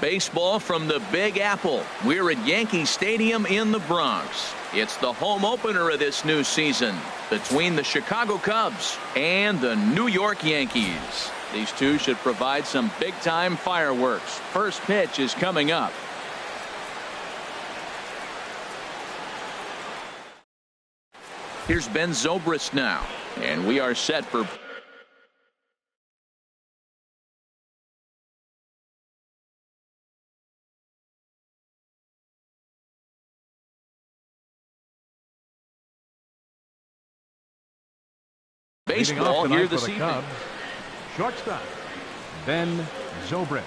Baseball from the Big Apple. We're at Yankee Stadium in the Bronx. It's the home opener of this new season between the Chicago Cubs and the New York Yankees. These two should provide some big-time fireworks. First pitch is coming up. Here's Ben Zobrist now, and we are set for baseball here this evening. Cubs, shortstop Ben Zobrist.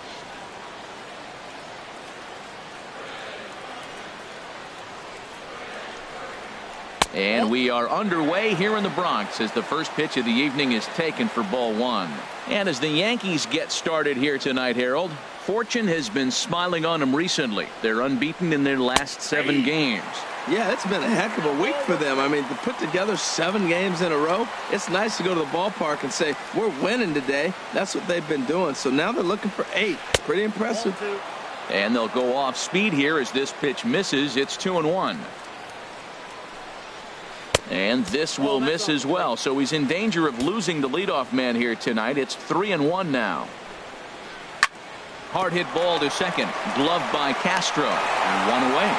And we are underway here in the Bronx as the first pitch of the evening is taken for ball one. And as the Yankees get started here tonight, Harold, fortune has been smiling on them recently. They're unbeaten in their last 7 games. Yeah, it's been a heck of a week for them. I mean, to put together 7 games in a row, it's nice to go to the ballpark and say, we're winning today. That's what they've been doing. So now they're looking for 8. Pretty impressive. And they'll go off speed here as this pitch misses. It's 2-1. And this will miss as well. So he's in danger of losing the leadoff man here tonight. It's 3-1 now. Hard hit ball to second. Gloved by Castro. And 1 away.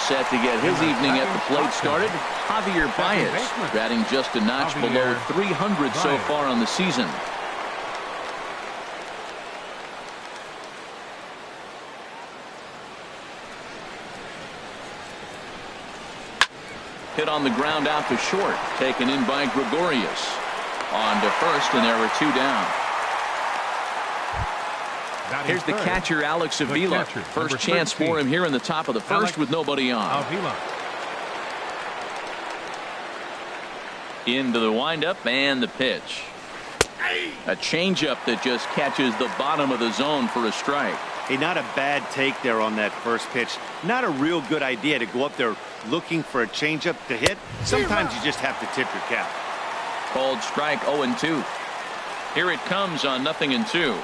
Set to get his evening at the plate started, Javier Baez, batting just a notch below 300 so far on the season. Hit on the ground out to short, taken in by Gregorius. On to first, and there are 2 down. Here's the catcher, Alex Avila. First chance for him here in the top of the first with nobody on. Into the windup and the pitch. A changeup that just catches the bottom of the zone for a strike. Hey, not a bad take there on that first pitch. Not a real good idea to go up there looking for a changeup to hit. Sometimes you just have to tip your cap. Called strike 0-2. Here it comes on 0-2.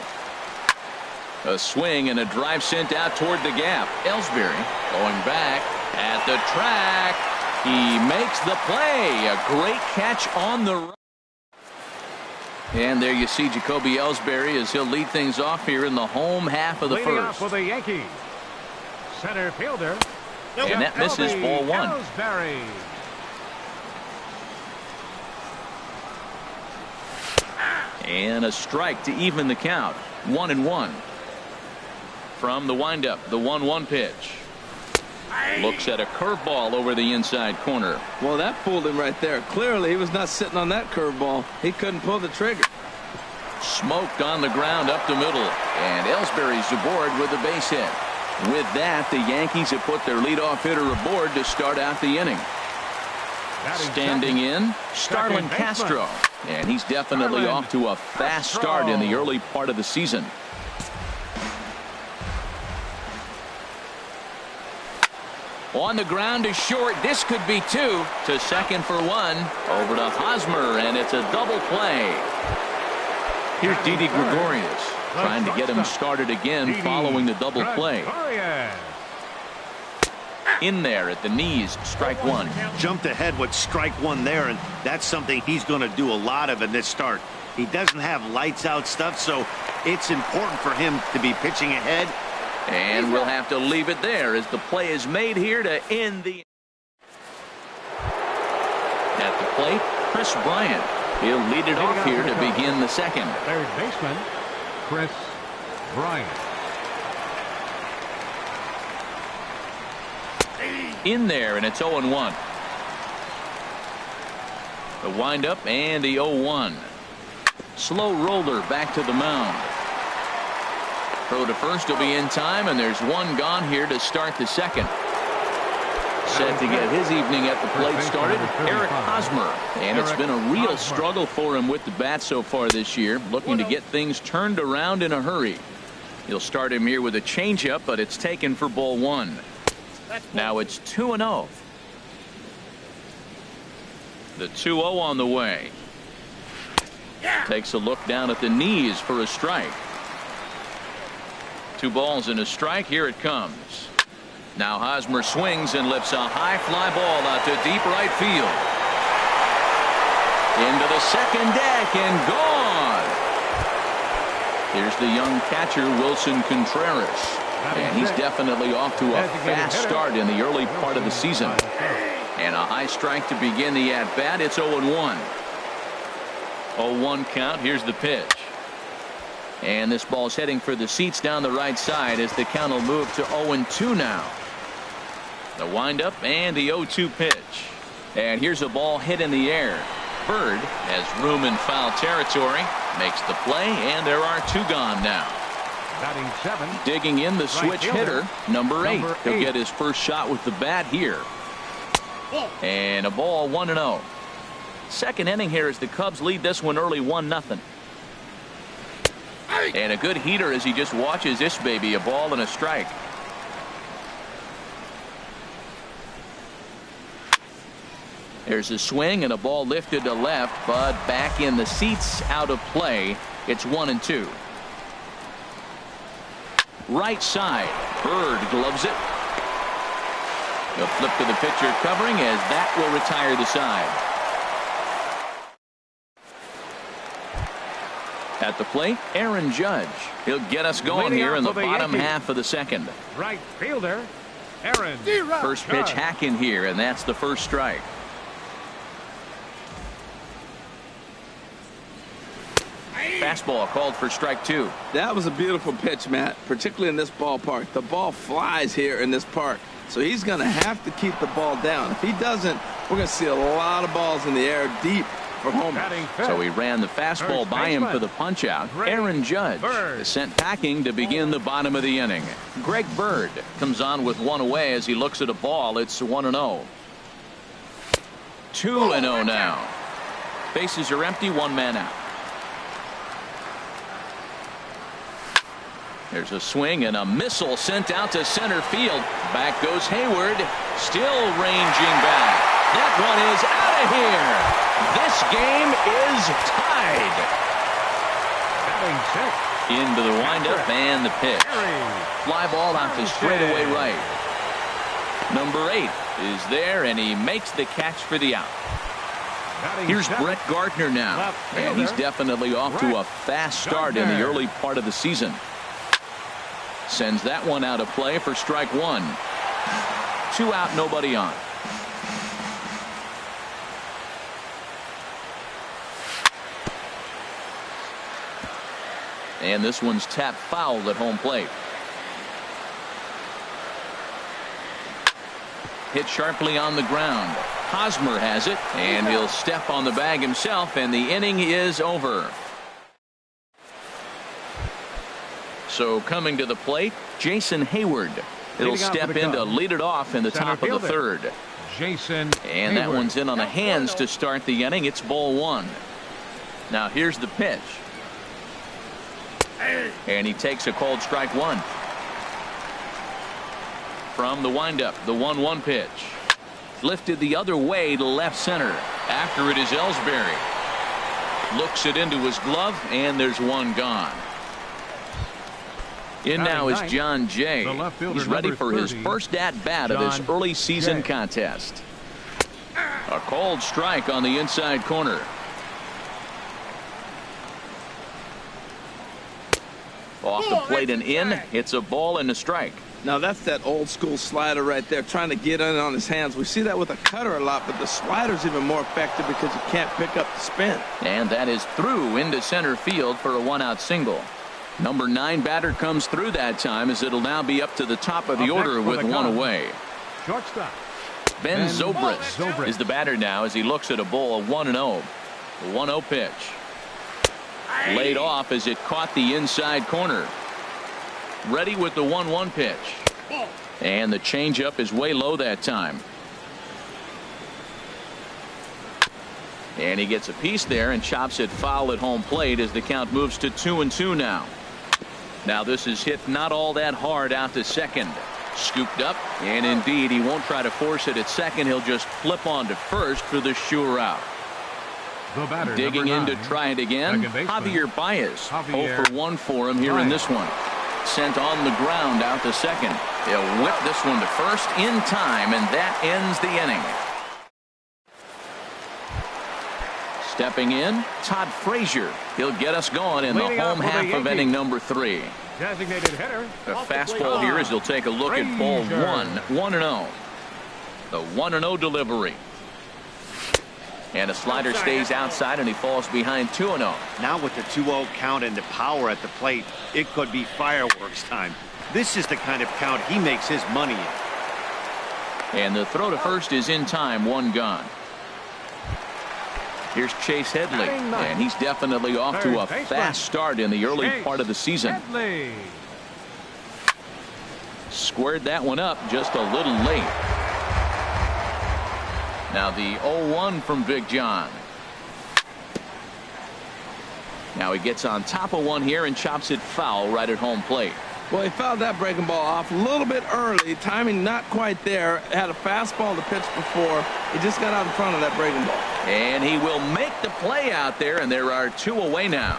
A swing and a drive sent out toward the gap. Ellsbury going back at the track. He makes the play. A great catch on the run. And there you see Jacoby Ellsbury as he'll lead things off here in the home half of the first. For the Yankees, center fielder. And that misses ball 1. Ellsbury. And a strike to even the count. 1-1. From the windup, the 1-1 pitch. Looks at a curveball over the inside corner. Well, that fooled him right there. Clearly, he was not sitting on that curveball. He couldn't pull the trigger. Smoked on the ground up the middle. And Ellsbury's aboard with a base hit. With that, the Yankees have put their leadoff hitter aboard to start out the inning. Standing in, Starlin Castro. And he's definitely off to a fast start in the early part of the season. On the ground to short. This could be 2. To second for 1. Over to Hosmer, and it's a double play. Here's Didi Gregorius trying to get him started again following the double play. In there at the knees, strike 1. Jumped ahead with strike 1 there, and that's something he's going to do a lot of in this start. He doesn't have lights out stuff, so it's important for him to be pitching ahead. And we'll have to leave it there as the play is made here to end the. At the plate, Chris Bryant. He'll lead it off here to begin the second. Third baseman, Chris Bryant. In there, and it's 0-1. The windup and the 0-1. Slow roller back to the mound. Throw to first will be in time, and there's 1 gone here to start the second. Set to get his evening at the plate started, Eric Hosmer. And it's been a real struggle for him with the bat so far this year, looking to get things turned around in a hurry. He'll start him here with a changeup, but it's taken for ball 1. Now it's 2-0. The 2-0 on the way. Takes a look down at the knees for a strike. 2 balls and a strike. Here it comes. Now Hosmer swings and lifts a high fly ball out to deep right field. Into the second deck and gone. Here's the young catcher, Wilson Contreras. And he's definitely off to a fast start in the early part of the season. And a high strike to begin the at-bat. It's 0-1. 0-1 count. Here's the pitch. And this ball's heading for the seats down the right side as the count will move to 0-2 now. The windup and the 0-2 pitch. And here's a ball hit in the air. Bird has room in foul territory. Makes the play, and there are 2 gone now. Batting 7. Digging in the switch hitter, number 8. He'll get his first shot with the bat here. And a ball, 1-0. Second inning here as the Cubs lead this one early 1-0. And a good heater as he just watches this baby. A ball and a strike. There's a swing and a ball lifted to left, but back in the seats, out of play. It's 1-2. Right side. Bird gloves it. The flip to the pitcher covering as that will retire the side. At the plate, Aaron Judge. He'll get us going here in the bottom half of the second. Right fielder, Aaron. First pitch hack in here, and that's the first strike. Fastball called for strike 2. That was a beautiful pitch, Matt, particularly in this ballpark. The ball flies here in this park, so he's going to have to keep the ball down. If he doesn't, we're going to see a lot of balls in the air deep for home. So he ran the fastball by him for the punch out. Aaron Judge is sent packing to begin the bottom of the inning. Greg Bird comes on with 1 away as he looks at a ball. It's 1-0. 2-0 now. Bases are empty, 1 man out. There's a swing and a missile sent out to center field. Back goes Hayward, still ranging back. That one is out of here. This game is tied. Into the windup and the pitch. Fly ball out to straightaway right. Number 8 is there, and he makes the catch for the out. Here's Brett Gardner now, and he's definitely off to a fast start in the early part of the season. Sends that one out of play for strike 1. 2 out, nobody on. And this one's tapped foul at home plate. Hit sharply on the ground. Hosmer has it, and he'll step on the bag himself, and the inning is over. So coming to the plate, Jason Hayward. He'll step in to lead it off in the top of the third. And that one's in on the hands to start the inning. It's ball 1. Now here's the pitch. And he takes a called strike 1. From the windup, the 1-1 pitch. Lifted the other way to left center. After it is Ellsbury. Looks it into his glove, and there's 1 gone. In now is John Jay. He's ready for his first at-bat of this early season contest. A called strike on the inside corner. Off the plate and in. It's a ball and a strike. Now that's that old school slider right there, trying to get in on his hands. We see that with a cutter a lot, but the slider's even more effective because you can't pick up the spin. And that is through into center field for a 1-out single. Number 9 batter comes through that time as it'll now be up to the top of the order with 1 away. Shortstop. Ben Zobrist is the batter now as he looks at a ball 1-0. The 1-0 pitch. Laid off as it caught the inside corner. Ready with the 1-1 pitch. And the changeup is way low that time. And he gets a piece there and chops it foul at home plate as the count moves to 2-2 now. Now this is hit not all that hard out to second. Scooped up, and indeed he won't try to force it at second. He'll just flip on to first for the sure out. Digging in to try it again, Javier Baez. 0 for 1 for him here in this one. sent on the ground out to second. He'll whip this one to first in time, and that ends the inning. Stepping in, Todd Frazier. He'll get us going in the home half of inning number 3. Designated hitter. The fastball here as he'll take a look at ball 1-0. The 1-0 delivery. And a slider stays outside, and he falls behind 2-0. Now with the 2-0 count and the power at the plate, it could be fireworks time. This is the kind of count he makes his money in. And the throw to first is in time, 1 gone. Here's Chase Headley, and he's definitely off to a fast start in the early part of the season. Squared that one up just a little late. Now the 0-1 from Big John. Now he gets on top of one here and chops it foul right at home plate. Well, he fouled that breaking ball off a little bit early. Timing not quite there. Had a fastball to pitch before. He just got out in front of that breaking ball. And he will make the play out there, and there are 2 away now.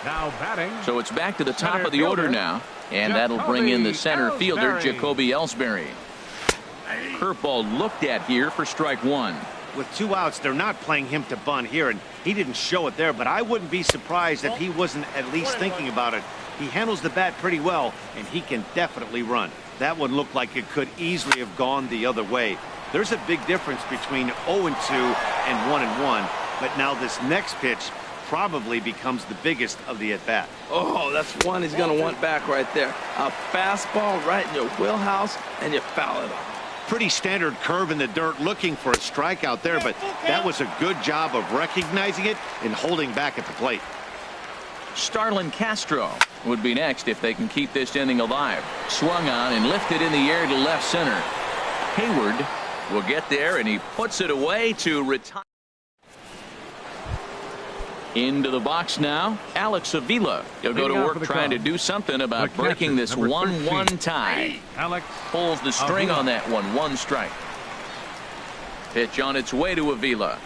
Now batting. So it's back to the top of the order now. And that'll bring in the center fielder, Jacoby Ellsbury. Curveball looked at here for strike 1. With 2 outs, they're not playing him to bunt here, and he didn't show it there, but I wouldn't be surprised if he wasn't at least thinking about it. He handles the bat pretty well, and he can definitely run. That one looked like it could easily have gone the other way. There's a big difference between 0-2 and 1-1, but now this next pitch probably becomes the biggest of the at-bat. Oh, that's one he's going to want back right there. A fastball right in your wheelhouse, and you foul it off. Pretty standard curve in the dirt, looking for a strikeout there, but that was a good job of recognizing it and holding back at the plate. Starlin Castro would be next if they can keep this inning alive. Swung on and lifted in the air to left center. Hayward will get there, and he puts it away to retire. Into the box now, Alex Avila. He'll go to work trying to do something about breaking this 1-1 tie. Alex pulls the string on that one. 1 strike. Pitch on its way to Avila.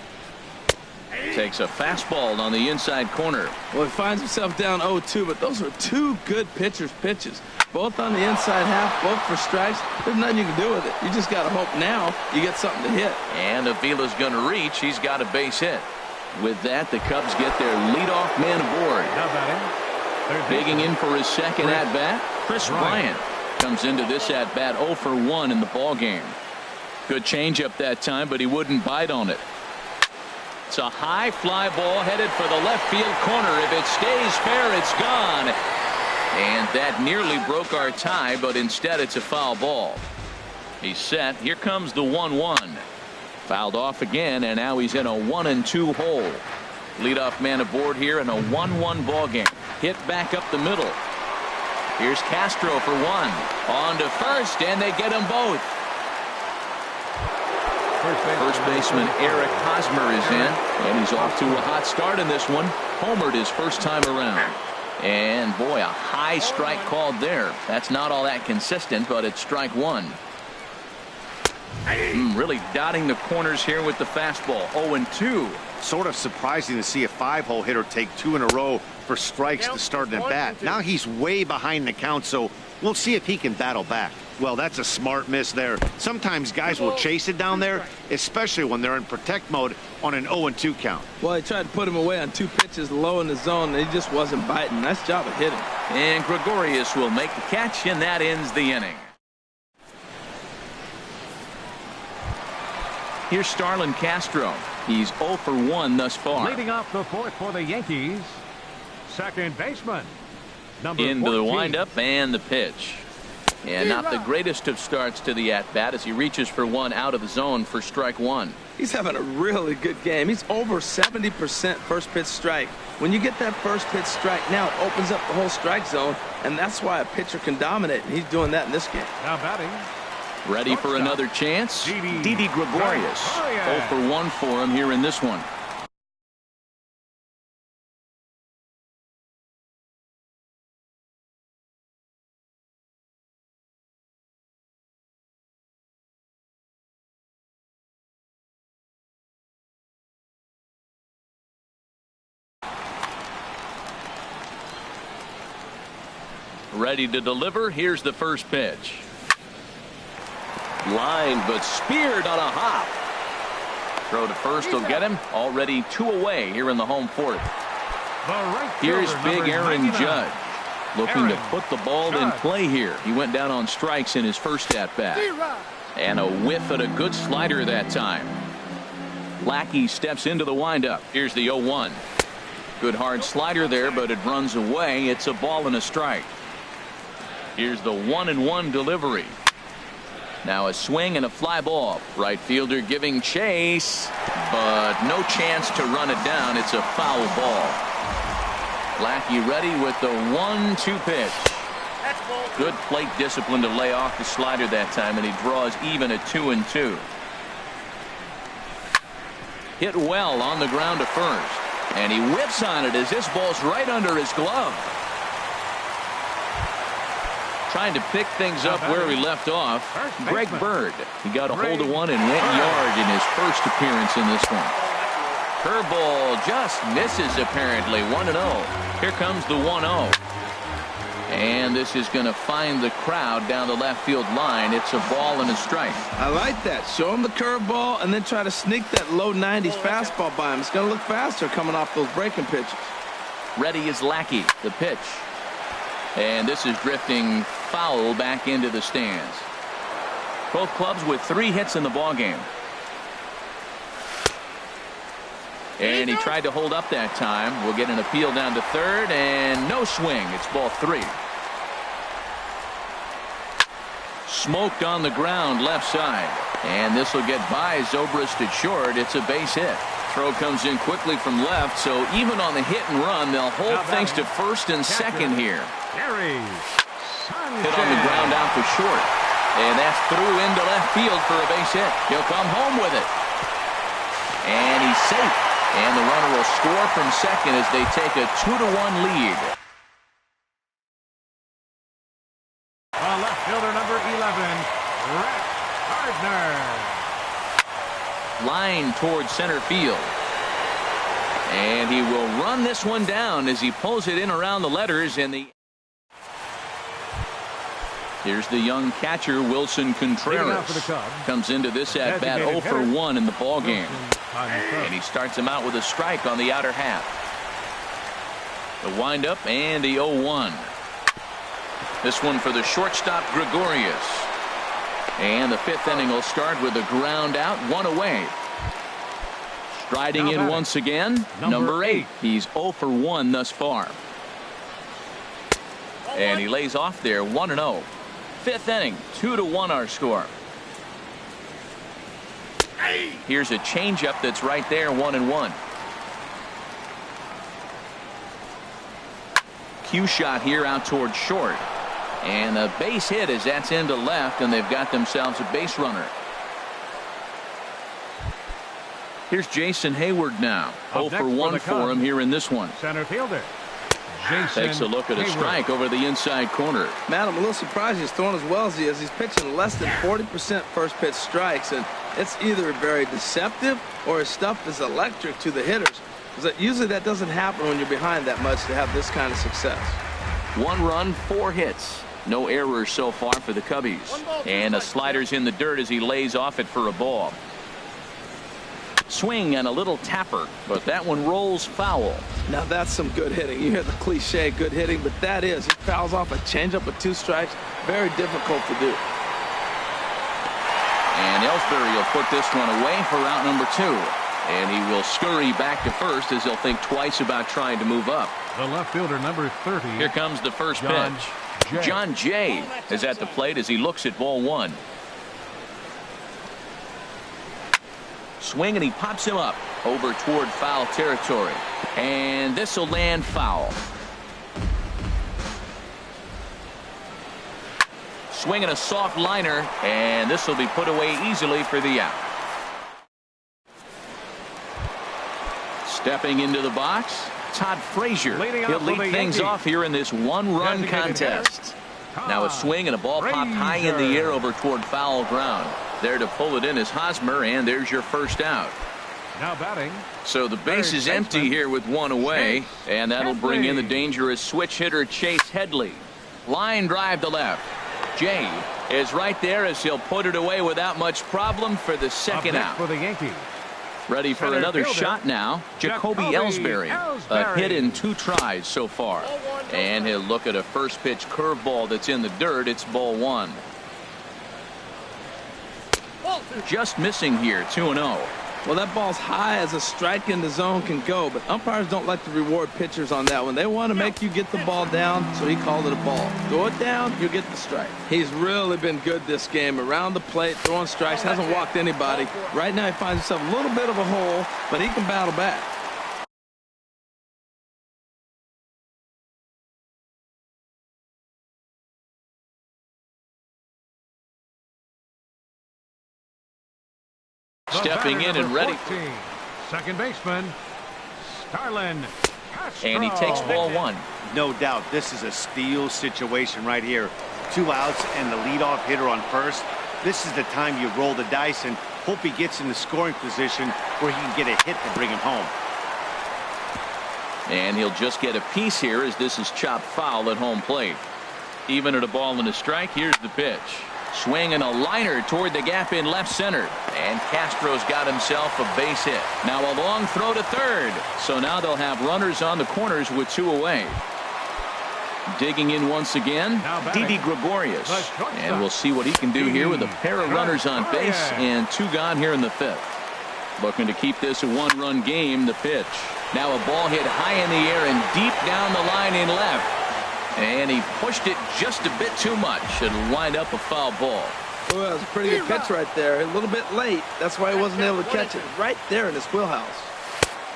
Takes a fastball on the inside corner. Well, he finds himself down 0-2, but those were 2 good pitchers' pitches. Both on the inside half, both for strikes. There's nothing you can do with it. You just got to hope now you get something to hit. And Avila's going to reach. He's got a base hit. With that, the Cubs get their leadoff man aboard. Now batting. Digging in for his second at-bat, Chris Bryant comes into this at-bat 0 for 1 in the ballgame. Good changeup that time, but he wouldn't bite on it. It's a high fly ball headed for the left field corner. If it stays fair, it's gone. And that nearly broke our tie, but instead it's a foul ball. He's set. Here comes the 1-1. Fouled off again, and now he's in a 1-2 hole. Leadoff man aboard here in a 1-1 ball game. Hit back up the middle. Here's Castro for 1. On to first, and they get them both. First baseman Eric Hosmer is in, and he's off to a hot start in this one. Homered his first time around. And boy, a high strike called there. That's not all that consistent, but it's strike 1. Really dotting the corners here with the fastball. 0-2. Sort of surprising to see a 5-hole hitter take 2 in a row for strikes to start an at-bat. Now he's way behind the count, so we'll see if he can battle back. Well, that's a smart miss there. Sometimes guys will chase it down there, especially when they're in protect mode on an 0-2 count. Well, he tried to put him away on 2 pitches low in the zone, and he just wasn't biting. Nice job of hitting. And Gregorius will make the catch, and that ends the inning. Here's Starlin Castro. He's 0 for 1 thus far. Leading off the 4th for the Yankees, second baseman, number into 14. the windup and the pitch. And not the greatest of starts to the at-bat as he reaches for 1 out of the zone for strike 1. He's having a really good game. He's over 70% first pitch strike. When you get that first pitch strike, now it opens up the whole strike zone, and that's why a pitcher can dominate, and he's doing that in this game. Now batting. Ready for another chance? Didi Gregorius. 0 for 1 for him here in this one. Ready to deliver. Here's the first pitch. Line, but speared on a hop. Throw to first will get him. Already 2 away here in the home fourth. Here's big Aaron Judge looking to put the ball in play here. He went down on strikes in his first at-bat. And a whiff at a good slider that time. Lackey steps into the windup. Here's the 0-1. Good hard slider there, but it runs away. It's a ball and a strike. Here's the 1-1 delivery. Now a swing and a fly ball. Right fielder giving chase, but no chance to run it down. It's a foul ball. Lackey ready with the 1-2 pitch. Good plate discipline to lay off the slider that time, and he draws even at 2-2. Hit well on the ground to first, and he whips on it as this ball's right under his glove. Trying to pick things up where he left off. Greg Bird. He got a hold of one and went yard in his first appearance in this one. Curveball just misses apparently. 1-0. Here comes the 1-0. And this is going to find the crowd down the left field line. It's a ball and a strike. I like that. Show him the curveball and then try to sneak that low 90s fastball by him. It's going to look faster coming off those breaking pitches. Ready is Lackey. The pitch. And this is drifting foul back into the stands. Both clubs with 3 hits in the ballgame. And he tried to hold up that time. We'll get an appeal down to third, and no swing. It's ball 3. Smoked on the ground left side. And this will get by Zobrist at short. It's a base hit. Throw comes in quickly from left, so even on the hit and run, they'll hold things to first and second here. Hit on the ground out for short. And that's through into left field for a base hit. He'll come home with it. And he's safe. And the runner will score from second as they take a 2-1 lead. Left fielder number 11, Rhett Gardner. Line towards center field. And he will run this one down as he pulls it in around the letters in the. Here's the young catcher Wilson Contreras. Comes into this at bat 0 for 1 in the ball game. And he starts him out with a strike on the outer half. The windup and the 0-1. This one for the shortstop Gregorius. And the 5th inning will start with a ground out, 1 away. Striding in once again, number 8. He's 0 for 1 thus far. And he lays off there, 1-0. 5th inning, 2-1 our score. Here's a changeup that's right there, 1-1. Cue shot here out towards short. And a base hit as that's into left, and they've got themselves a base runner. Here's Jason Hayward now. 0 for 1 for him here in this one. Center fielder Jason takes a look at a strike over the inside corner. Man, I'm a little surprised he's throwing as well as he is. He's pitching less than 40% first pitch strikes, and it's either very deceptive or his stuff is electric to the hitters. Because usually that doesn't happen when you're behind that much to have this kind of success. 1 run, 4 hits. No errors so far for the Cubbies. And a slider's in the dirt as he lays off it for a ball. Swing and a little tapper, but that one rolls foul. Now that's some good hitting. You hear the cliche good hitting, but that is. He fouls off a changeup with 2 strikes. Very difficult to do. And Ellsbury will put this one away for out number 2. And he will scurry back to first as he'll think twice about trying to move up. The left fielder number 30. Here comes the first pitch. John Jay is at the plate as he looks at ball 1. Swing, and he pops him up over toward foul territory. And this will land foul. Swinging a soft liner, and this will be put away easily for the out. Stepping into the box, Todd Frazier. He'll lead things off here in this 1-run contest. Now a swing and a ball popped high in the air over toward foul ground. There to pull it in is Hosmer, and there's your first out. Now batting. So the base is empty here with 1 away, and that'll bring in the dangerous switch hitter Chase Headley. Line drive to left. Jay is right there as he'll put it away without much problem for the second out. For the Yankees. Ready for another shot now. Jacoby Ellsbury. A hit in 2 tries so far. And he'll look at a first pitch curveball that's in the dirt. It's ball 1. Just missing here, 2-0. Well, that ball's high as a strike in the zone can go, but umpires don't like to reward pitchers on that one. They want to make you get the ball down, so he called it a ball. Go it down, you get the strike. He's really been good this game. Around the plate, throwing strikes, hasn't walked anybody. Right now he finds himself a little bit of a hole, but he can battle back. Stepping in and ready. 14, second baseman, Starlin Castro. And he takes ball 1. No doubt this is a steal situation right here. 2 outs and the leadoff hitter on first. This is the time you roll the dice and hope he gets in the scoring position where he can get a hit to bring him home. And he'll just get a piece here as this is chopped foul at home plate. Even at a ball and a strike, here's the pitch. Swing and a liner toward the gap in left center. And Castro's got himself a base hit. Now a long throw to third. So now they'll have runners on the corners with 2 away. Digging in once again, Didi Gregorius. And we'll see what he can do here with a pair of runners on base and 2 gone here in the 5th. Looking to keep this a 1-run game. The pitch. Now a ball hit high in the air and deep down the line in left. And he pushed it just a bit too much. It'll wind up a foul ball. Well, that was a pretty good pitch right there. A little bit late. That's why he wasn't able to catch it right there in his wheelhouse.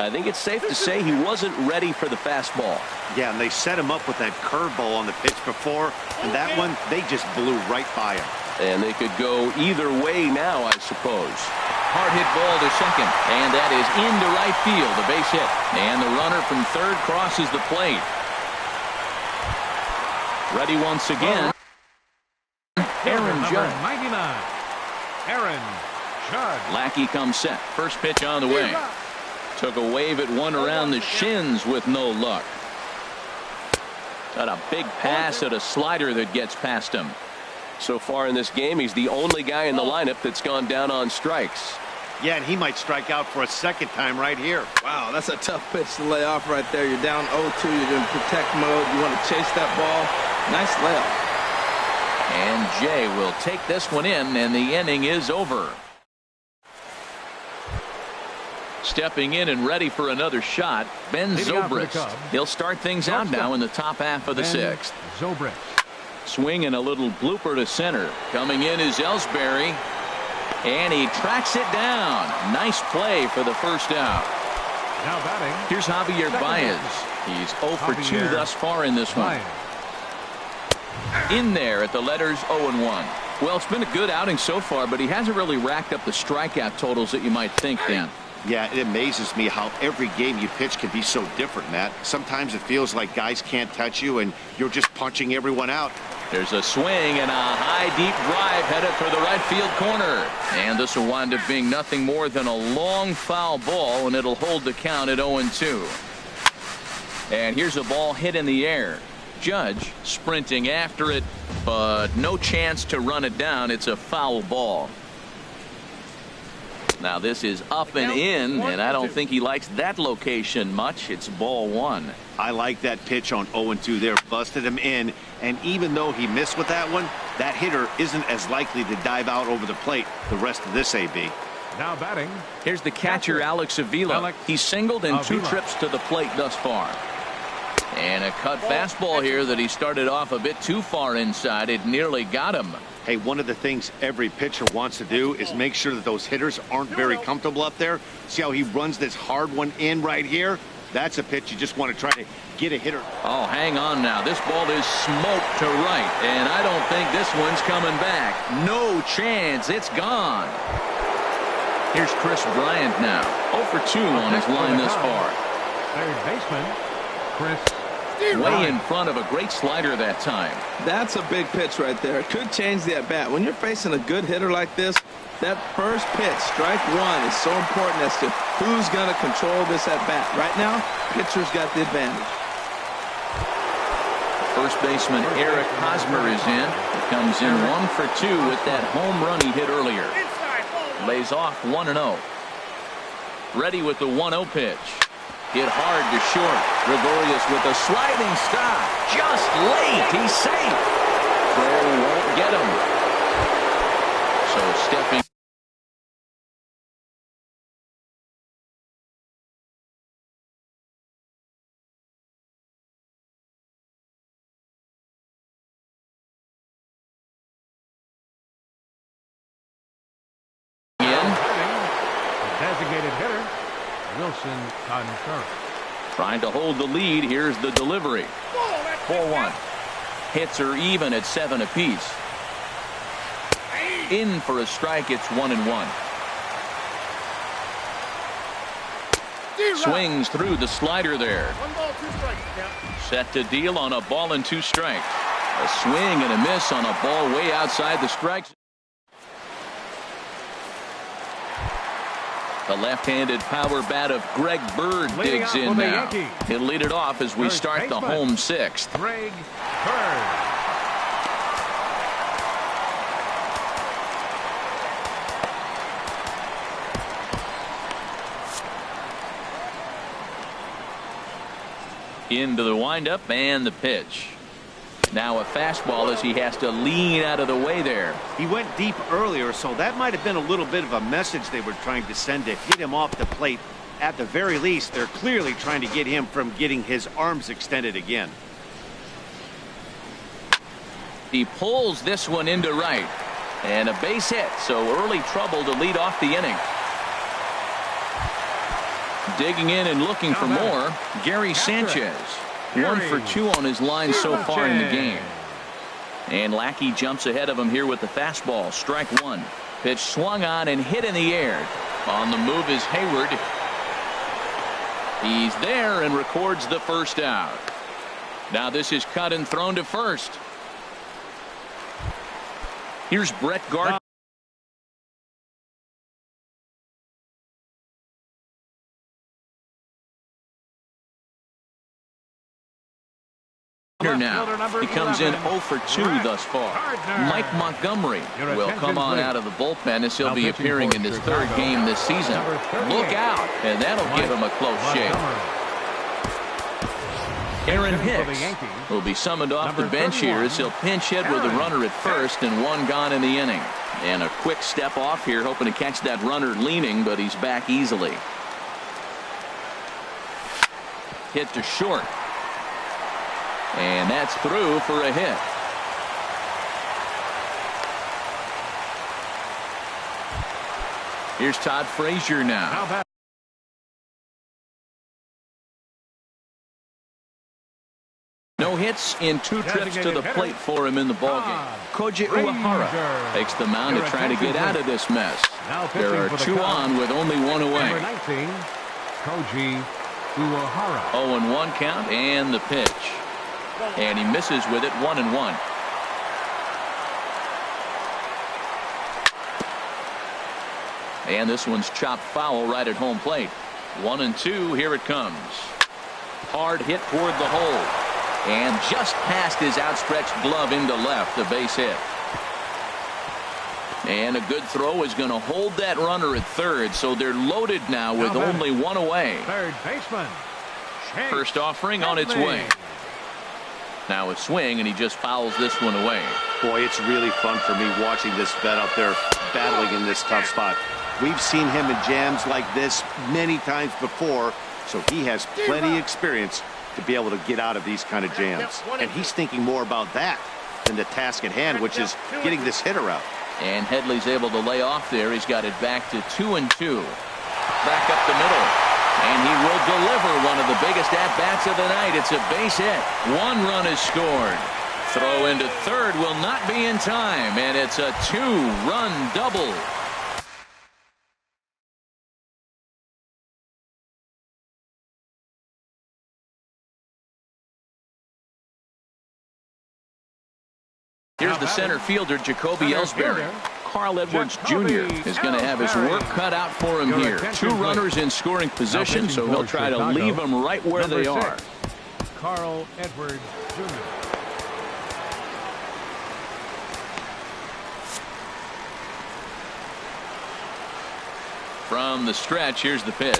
I think it's safe to say he wasn't ready for the fastball. Yeah, and they set him up with that curveball on the pitch before, and that one, they just blew right by him. And they could go either way now, I suppose. Hard hit ball to second, and that is into right field, a base hit. And the runner from third crosses the plate. Ready once again. Aaron Judd. 99. Aaron Judd. Lackey comes set. First pitch on the way. Took a wave at one around the shins with no luck. Got a big pass at a slider that gets past him. So far in this game, he's the only guy in the lineup that's gone down on strikes. Yeah, and he might strike out for a second time right here. Wow, that's a tough pitch to lay off right there. You're down 0-2. You're in protect mode. You want to chase that ball. Nice layoff. And Jay will take this one in, and the inning is over. Stepping in and ready for another shot, Ben Zobrist. He'll start things out now in the top half of the 6th. Zobrist. Swing and a little blooper to center. Coming in is Ellsbury. And he tracks it down. Nice play for the first out. Now batting. Here's Javier Baez. He's 0 for 2 thus far in this one. In there at the letters 0-1. Well, it's been a good outing so far, but he hasn't really racked up the strikeout totals that you might think, Dan. Yeah, it amazes me how every game you pitch can be so different, Matt. Sometimes it feels like guys can't touch you and you're just punching everyone out. There's a swing and a high deep drive headed for the right field corner. And this will wind up being nothing more than a long foul ball, and it'll hold the count at 0-2. And here's a ball hit in the air. Judge sprinting after it, but no chance to run it down. It's a foul ball. Now this is up and in, and I don't think he likes that location much. It's ball 1. I like that pitch on 0-2 there. Busted him in, and even though he missed with that one, that hitter isn't as likely to dive out over the plate the rest of this AB. Now batting. Here's the catcher, Alex Avila. He's singled in 2 trips to the plate thus far. And a cut fastball here that he started off a bit too far inside. It nearly got him. Hey, one of the things every pitcher wants to do is make sure that those hitters aren't very comfortable up there. See how he runs this hard one in right here? That's a pitch you just want to try to get a hitter. Oh, hang on now. This ball is smoked to right, and I don't think this one's coming back. No chance. It's gone. Here's Chris Bryant now. 0 for 2 on his line this far. Third baseman, Chris. Way in front of a great slider that time. That's a big pitch right there. It could change the at-bat. When you're facing a good hitter like this, that first pitch, strike 1, is so important as to who's going to control this at-bat. Right now, pitcher's got the advantage. First baseman Eric Hosmer is in. He comes in 1 for 2 with that home run he hit earlier. Lays off 1-0. Ready with the 1-0 pitch. Hit hard to short. Gregorius with a sliding stop. Just late. He's safe. Throw won't get him. So stepping Designated hitter, Wilson Contreras. trying to hold the lead. Here's the delivery. 4-1. Hits are even at 7 apiece. In for a strike. It's 1-1. Swings through the slider there. 1 ball, 2 strikes. Set to deal on a ball and 2 strikes. A swing and a miss on a ball way outside the strikes. The left-handed power bat of Greg Bird digs in now. He'll lead it off as we start the home 6th. Greg Bird. Into the windup and the pitch. Now a fastball as he has to lean out of the way there. He went deep earlier, so that might have been a little bit of a message they were trying to send to hit him off the plate. At the very least, they're clearly trying to get him from getting his arms extended again. He pulls this one into right. And a base hit, so early trouble to lead off the inning. Digging in and looking for more, Gary Sanchez. 1 for 2 on his line so far in the game. And Lackey jumps ahead of him here with the fastball. Strike 1. Pitch swung on and hit in the air. On the move is Hayward. He's there and records the first out. Now this is cut and thrown to first. Here's Brett Gardner. Now he comes in 0 for 2 thus far. Mike Montgomery will come on out of the bullpen as he'll be appearing in his 3rd game this season. Look out, and that'll give him a close shave. Aaron Hicks will be summoned off the bench here as he'll pinch hit with a runner at first and 1 gone in the inning. And a quick step off here, hoping to catch that runner leaning, but he's back easily. Hit to short. And that's through for a hit. Here's Todd Frazier now. No hits in 2 trips to the plate for him in the ballgame. Koji Uehara takes the mound to try to get out of this mess. There are 2 on with only 1 away. Number 19, Koji Uehara. 0-1 count and the pitch. And he misses with it. 1-1. And this one's chopped foul right at home plate. 1-2. Here it comes. Hard hit toward the hole. And just past his outstretched glove into left. A base hit. And a good throw is going to hold that runner at 3rd. So they're loaded now with only 1 away. 3rd baseman. First offering on its way. Now a swing, and he just fouls this one away. Boy, it's really fun for me watching this vet out there battling in this tough spot. We've seen him in jams like this many times before, so he has plenty of experience to be able to get out of these kind of jams. And he's thinking more about that than the task at hand, which is getting this hitter out. And Headley's able to lay off there. He's got it back to 2-2. Back up the middle. And he will deliver one of the biggest at-bats of the night. It's a base hit. 1 run is scored. Throw into 3rd will not be in time. And it's a 2-run double. Here's the center fielder, Jacoby Ellsbury. Carl Edwards Jr. is going to have his work cut out for him here. 2 runners in scoring position, so he'll try to leave them right where they are. Carl Edwards Jr. From the stretch, here's the pitch.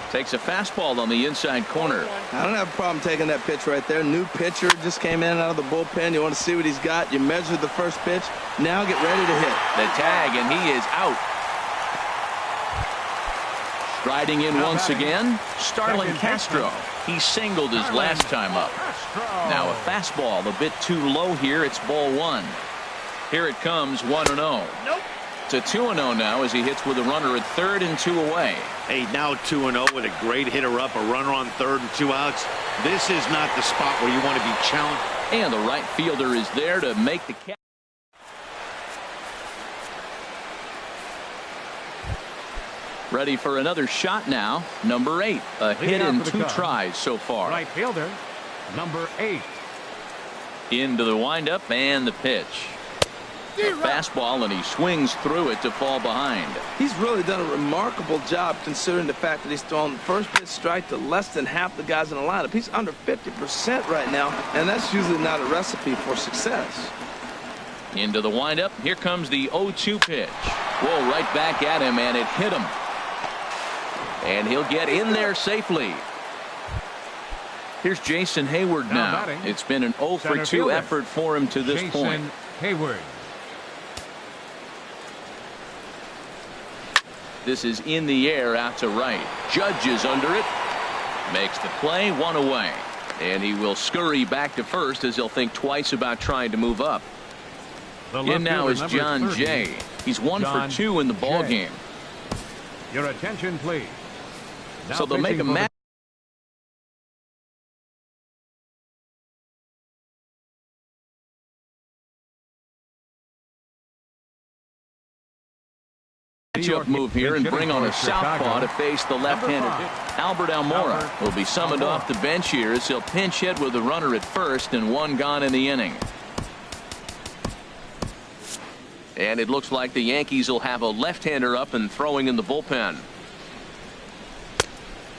Takes a fastball on the inside corner. I don't have a problem taking that pitch right there. New pitcher just came in out of the bullpen. You want to see what he's got. You measure the first pitch. Now get ready to hit. The tag, and he is out. Striding in once again, Starlin Castro. He singled his last time up. Now a fastball a bit too low here. It's ball one. Here it comes, 1-0. Nope. It's a 2-0 now as he hits with a runner at third and 2 away. Hey, now 2-0 with a great hitter up, a runner on third and 2 outs. This is not the spot where you want to be challenged. And the right fielder is there to make the catch. Ready for another shot now. Number 8. A hit in 2 tries so far. Right fielder, number 8. Into the windup and the pitch. A fastball, and he swings through it to fall behind. He's really done a remarkable job considering the fact that he's thrown first pitch strike to less than half the guys in the lineup. He's under 50% right now, and that's usually not a recipe for success. Into the windup. Here comes the 0-2 pitch. Whoa, right back at him, and it hit him. And he'll get in there safely. Here's Jason Hayward now. It's been an 0-for-2 effort for him to this point. Hayward. This is in the air out to right. Judge is under it. Makes the play, 1 away. And he will scurry back to first as he'll think twice about trying to move up. In now is John Jay. He's 1 for 2 in the ball game. Your attention, please. Now so they'll make a match. Matchup move here and bring on a southpaw to face the left-handed. Albert Almora will be summoned off the bench here as he'll pinch hit with a runner at first and 1 gone in the inning. And it looks like the Yankees will have a left-hander up and throwing in the bullpen.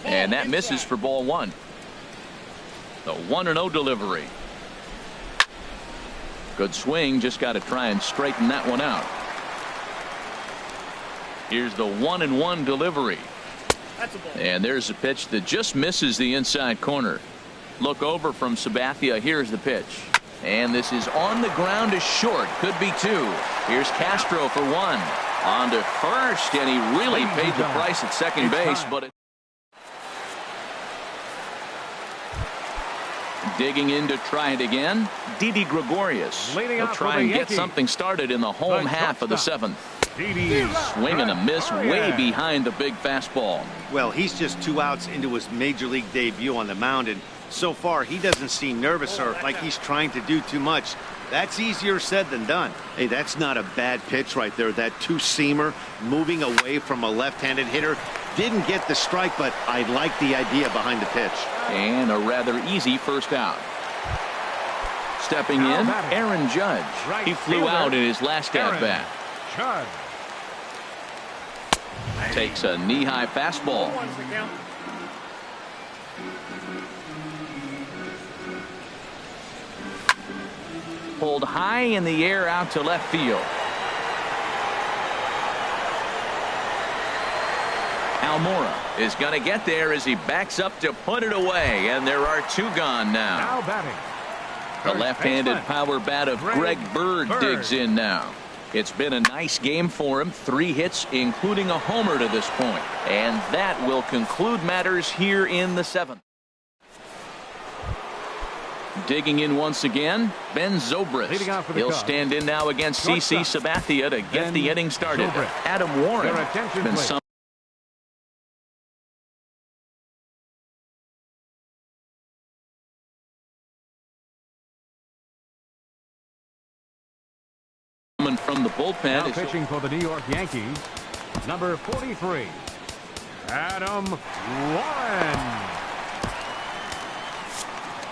And that misses for ball 1. The 1-0 delivery. Good swing, just got to try and straighten that one out. Here's the 1-1 delivery. And there's a pitch that just misses the inside corner. Look over from Sabathia. Here's the pitch. And this is on the ground to short. Could be 2. Here's Castro for 1. On to first, and he really paid the price at second base, but digging in to try it again. Didi Gregorius will try and get something started in the home half of the 7th. Swing and a miss way behind the big fastball. Well, he's just 2 outs into his major league debut on the mound, and so far he doesn't seem nervous or like he's trying to do too much. That's easier said than done. Hey, that's not a bad pitch right there. That 2-seamer moving away from a left-handed hitter. Didn't get the strike, but I like the idea behind the pitch. And a rather easy first out. Stepping in, Aaron Judge. He flew out in his last at-bat. Takes a knee-high fastball. Pulled high in the air out to left field. Almora is going to get there as he backs up to put it away, and there are 2 gone now. The left-handed power bat of Greg Bird digs in now. It's been a nice game for him. 3 hits, including a homer to this point. And that will conclude matters here in the 7th. Digging in once again, Ben Zobrist. He'll stand in now against CC Sabathia to get the inning started. Adam Warren has been summoned from the bullpen. Now pitching for the New York Yankees, number 43, Adam Warren.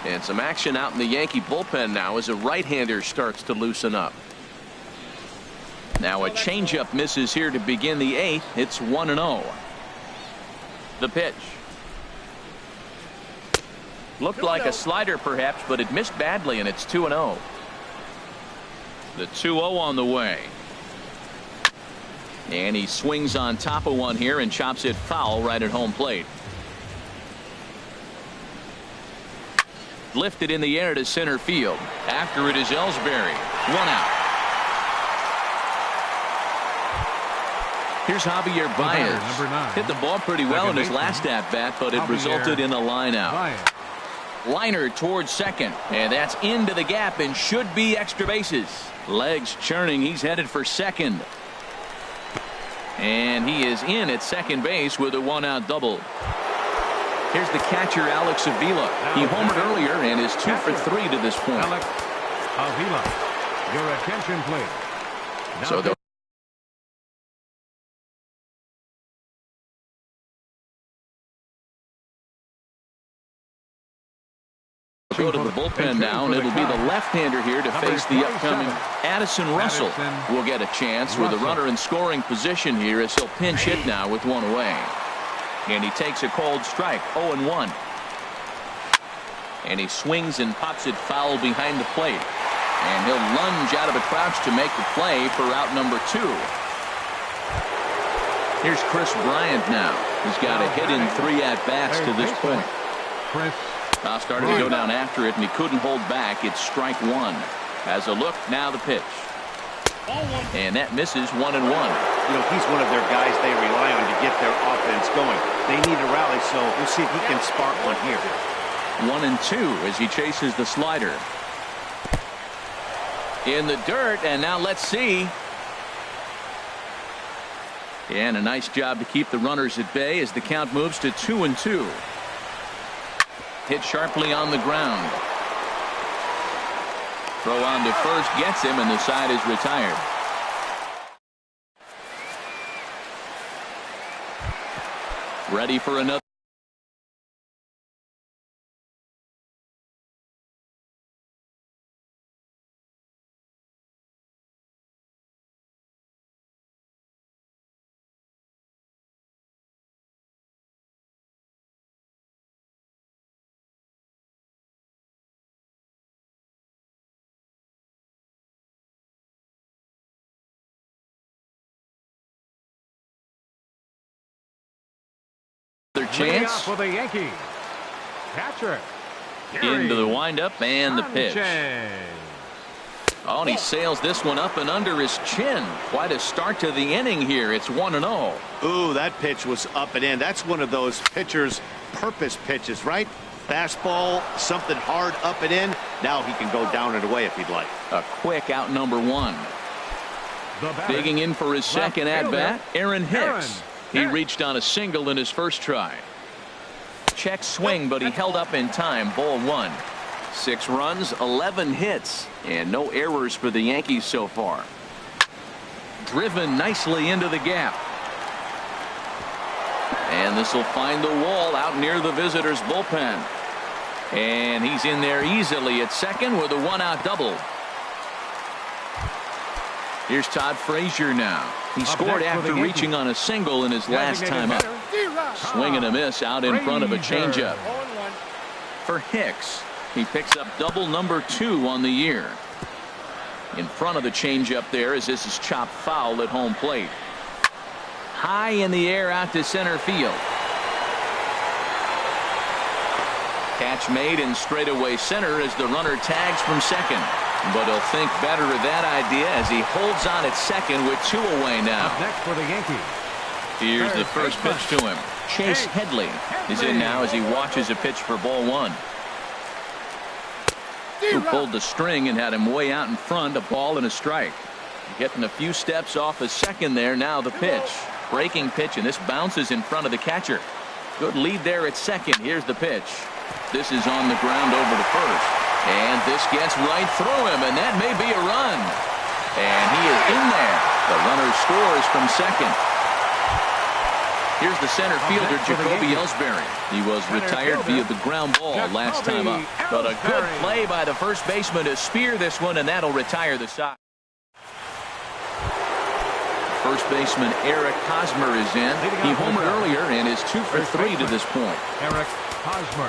And some action out in the Yankee bullpen now as a right-hander starts to loosen up. Now a changeup misses here to begin the 8th. It's 1-0. The pitch. Looked like a slider perhaps, but it missed badly, and it's 2-0. The 2-0 on the way. And he swings on top of one here and chops it foul right at home plate. Lifted in the air to center field. After it is Ellsbury. 1 out. Here's Javier Baez. Hit the ball pretty well in his last at-bat, but it resulted in a line out. Liner towards second, and that's into the gap and should be extra bases. Legs churning. He's headed for second. And he is in at second base with a 1-out double. Here's the catcher, Alex Avila. He homered earlier and is 2 for 3 to this point. Alex Avila, your attention, please. So the go to the bullpen now, and it'll be the left-hander here to face the upcoming Addison Russell. Will get a chance with a runner in scoring position here as he'll pinch hit now with one away. And he takes a cold strike, 0-1. And he swings and pops it foul behind the plate. And he'll lunge out of a crouch to make the play for out number 2. Here's Chris Bryant now. He's got a hit in 3 at-bats to this point. Started to go down after it, and he couldn't hold back. It's strike 1. As a look, now the pitch. And that misses 1-1. You know, he's one of their guys they rely on to get their offense going. They need a rally, so we'll see if he can spark one here. 1-2 as he chases the slider. In the dirt, and now let's see. And a nice job to keep the runners at bay as the count moves to 2-2. Hit sharply on the ground. Throw on to first gets him, and the side is retired. Ready for another. Chance for the Yankees. Catcher into the windup and the pitch. Oh, and he sails this one up and under his chin. Quite a start to the inning here. It's 1-0. Ooh, that pitch was up and in. That's one of those pitcher's purpose pitches, right? Fastball, something hard up and in. Now he can go down and away if he'd like. A quick out number 1. Digging in for his second at bat, Aaron Hicks. He reached on a single in his first try. Check swing, but he held up in time. Ball 1. 6 runs, 11 hits, and no errors for the Yankees so far. Driven nicely into the gap. And this will find the wall out near the visitors' bullpen. And he's in there easily at second with a 1-out double. Here's Todd Frazier now. He scored after reaching on a single in his last time up. Swing and a miss out in front of a changeup. For Hicks, he picks up double number 2 on the year. In front of the changeup there as this is chopped foul at home plate. High in the air out to center field. Catch made in straightaway center as the runner tags from second. But he'll think better of that idea as he holds on at second with 2 away now. Up next for the Yankees. Here's the first pitch to him. Chase Headley is in now as he watches a pitch for ball 1. Who pulled the string and had him way out in front, a ball and a strike. Getting a few steps off his second there. Now the pitch. Breaking pitch, and this bounces in front of the catcher. Good lead there at second. Here's the pitch. This is on the ground over to first. And this gets right through him, and that may be a run. And he is in there. The runner scores from second. Here's the center fielder, Jacoby Ellsbury. He was retired via the ground ball last time up. But a good play by the first baseman to spear this one, and that'll retire the side. First baseman Eric Hosmer is in. He homered earlier and is 2 for 3 to this point. Eric Hosmer.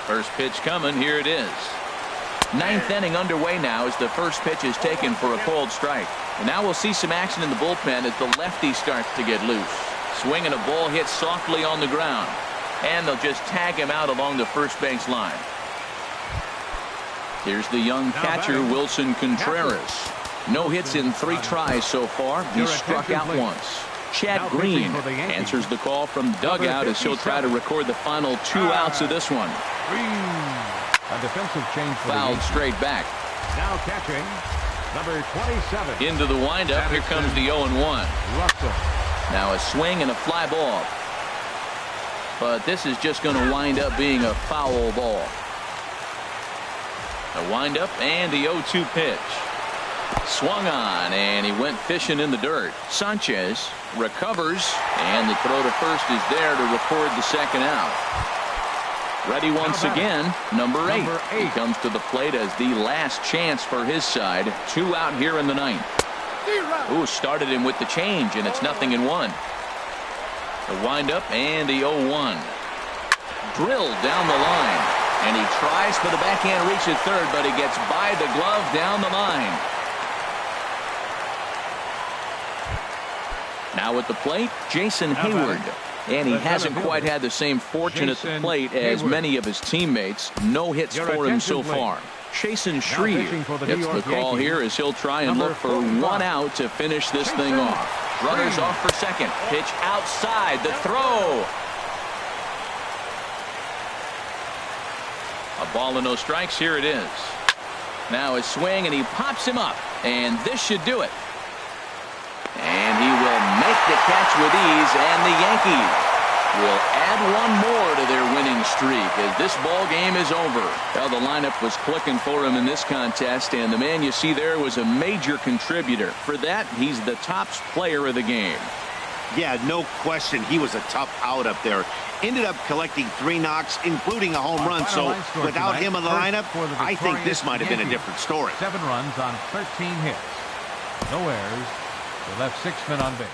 First pitch coming. Here it is. Ninth inning underway now as the first pitch is taken for a cold strike. And now we'll see some action in the bullpen as the lefty starts to get loose. Swinging a ball hit softly on the ground. And they'll just tag him out along the first base line. Here's the young catcher, Wilson Contreras. No hits in 3 tries so far. He's struck out once. Chad Green answers the call from dugout as he'll try to record the final 2 outs of this one. A defensive change for Fouled straight back. Now catching, number 27. Into the windup. Here comes the 0-1. Russell. Now a swing and a fly ball. But this is just going to wind up being a foul ball. A windup and the 0-2 pitch. Swung on and he went fishing in the dirt. Sanchez recovers and the throw to first is there to record the second out. Ready once again, number 8. He comes to the plate as the last chance for his side. 2 out here in the 9th. Ooh, started him with the change and it's 0-1. The windup and the 0-1. Drilled down the line and he tries for the backhand reach at third, but he gets by the glove down the line. Now at the plate, Jason Hayward. And he hasn't quite had the same fortune at the plate as many of his teammates. No hits for him so far. Chasen Shreve gets the call here as he'll try and look for 1 out to finish this thing off. Runners off for second. Pitch outside. The throw. A ball and no strikes. Here it is. Now a swing and he pops him up. And this should do it. And he will make the catch with ease, and the Yankees will add 1 more to their winning streak as this ball game is over. Well, the lineup was clicking for him in this contest, and the man you see there was a major contributor. For that, he's the top player of the game. Yeah, no question. He was a tough out up there. Ended up collecting 3 knocks, including a home run. So without him in the lineup, I think this might have been a different story. 7 runs on 13 hits. No errors. They left 6 men on base.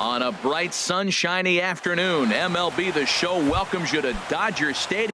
On a bright, sunshiny afternoon, MLB The Show welcomes you to Dodger Stadium.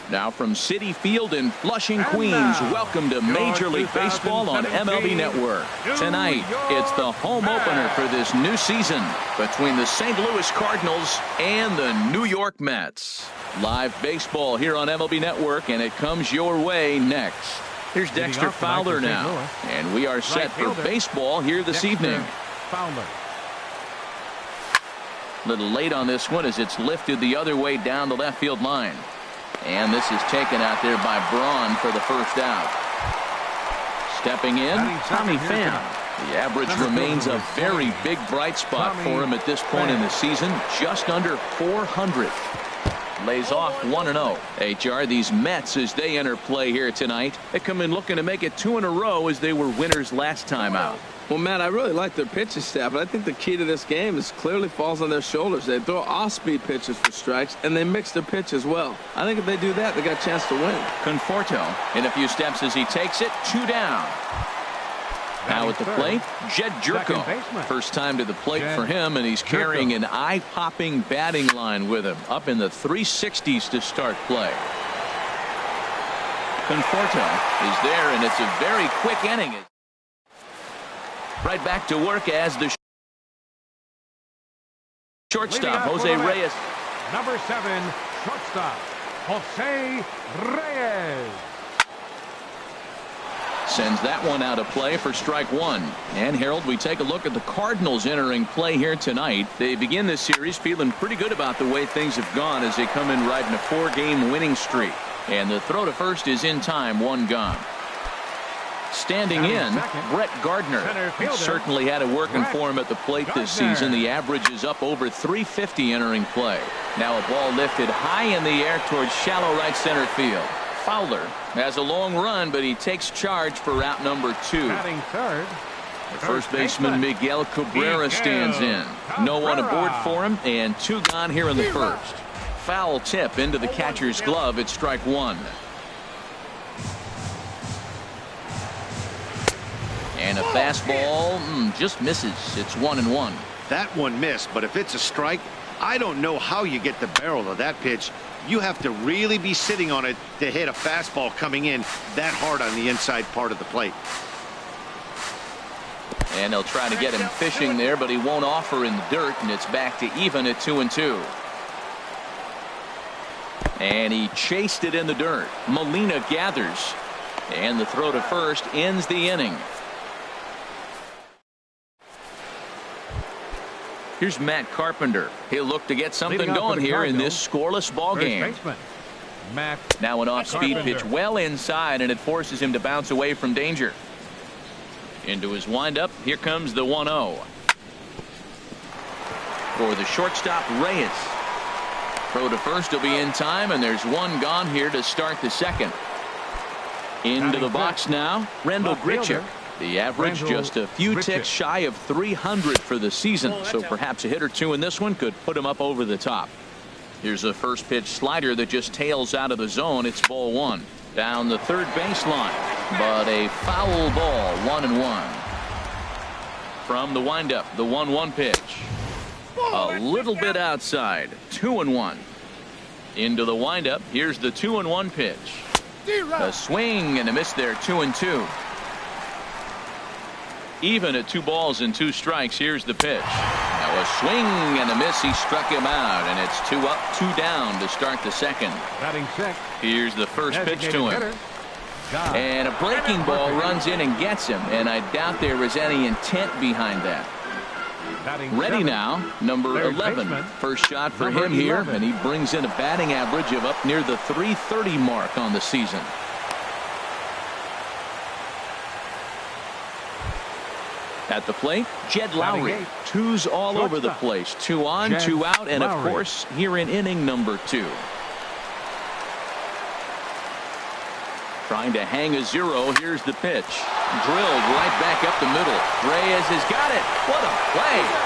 Now from Citi Field in Flushing, Queens, welcome to Major League Baseball on MLB Network. Tonight, it's the home opener for this new season between the St. Louis Cardinals and the New York Mets. Live baseball here on MLB Network, and it comes your way next. Here's Dexter Fowler now, and we are set for baseball here this evening. Fowler. A little late on this one as it's lifted the other way down the left field line. And this is taken out there by Braun for the first out. Stepping in, Tommy Pham. The average remains a very big bright spot for him at this point in the season, just under 400. Lays off 1-0. HR, these Mets, as they enter play here tonight, they come in looking to make it 2 in a row as they were winners last time out. Well, Matt, I really like their pitching staff, but I think the key to this game is clearly falls on their shoulders. They throw off-speed pitches for strikes, and they mix their pitch as well. I think if they do that, they got a chance to win. Conforto in a few steps as he takes it, 2 down. Now at the plate, Jed Jerko. First time to the plate for him, and he's carrying an eye-popping batting line with him, up in the 360s to start play. Conforto is there, and it's a very quick inning. Right back to work as the shortstop, Jose Reyes. Number 7, shortstop, Jose Reyes. Sends that one out of play for strike one. And Harold, we take a look at the Cardinals entering play here tonight. They begin this series feeling pretty good about the way things have gone as they come in riding a 4-game winning streak. And the throw to first is in time, one gone. Standing in, Brett Gardner. He certainly had it working for him at the plate this season. The average is up over 350 entering play. Now a ball lifted high in the air towards shallow right center field. Fowler has a long run, but he takes charge for route number 2. Third. The first baseman Miguel Cabrera stands in. No one aboard for him, and 2 gone here in the first. Foul tip into the catcher's glove. It's strike one. And a fastball just misses. It's 1-1. That one missed, but if it's a strike, I don't know how you get the barrel of that pitch. You have to really be sitting on it to hit a fastball coming in that hard on the inside part of the plate. And they'll try to get him fishing there, but he won't offer in the dirt, and it's back to even at 2-2. And he chased it in the dirt. Molina gathers, and the throw to first ends the inning. Here's Matt Carpenter. He'll look to get something going here in this scoreless ball game. Now an off-speed pitch well inside, and it forces him to bounce away from danger. Into his windup. Here comes the 1-0. For the shortstop, Reyes. Throw to first will be in time, and there's one gone here to start the second. Into the box now, Randall Grichuk. The average just a few ticks shy of 300 for the season, so perhaps a hit or two in this one could put him up over the top. Here's a first pitch slider that just tails out of the zone. It's ball one. Down the third baseline, but a foul ball, 1-1. From the windup, the 1-1 pitch. A little bit outside, 2-1. Into the windup, here's the 2-1 pitch. A swing and a miss there, 2-2. Even at 2 balls and 2 strikes. Here's the pitch. Now a swing and a miss. He struck him out, and it's 2 up, 2 down to start the second. Here's the first pitch to him. And a breaking ball runs in and gets him, and I doubt there was any intent behind that. Ready now, number 11. First shot for him here, and he brings in a batting average of up near the 330 mark on the season. At the plate, Jed Lowry. 2s all over the place. 2 on, 2 out, and of course, here in inning number 2. Trying to hang a 0. Here's the pitch. Drilled right back up the middle. Reyes has got it. What a play.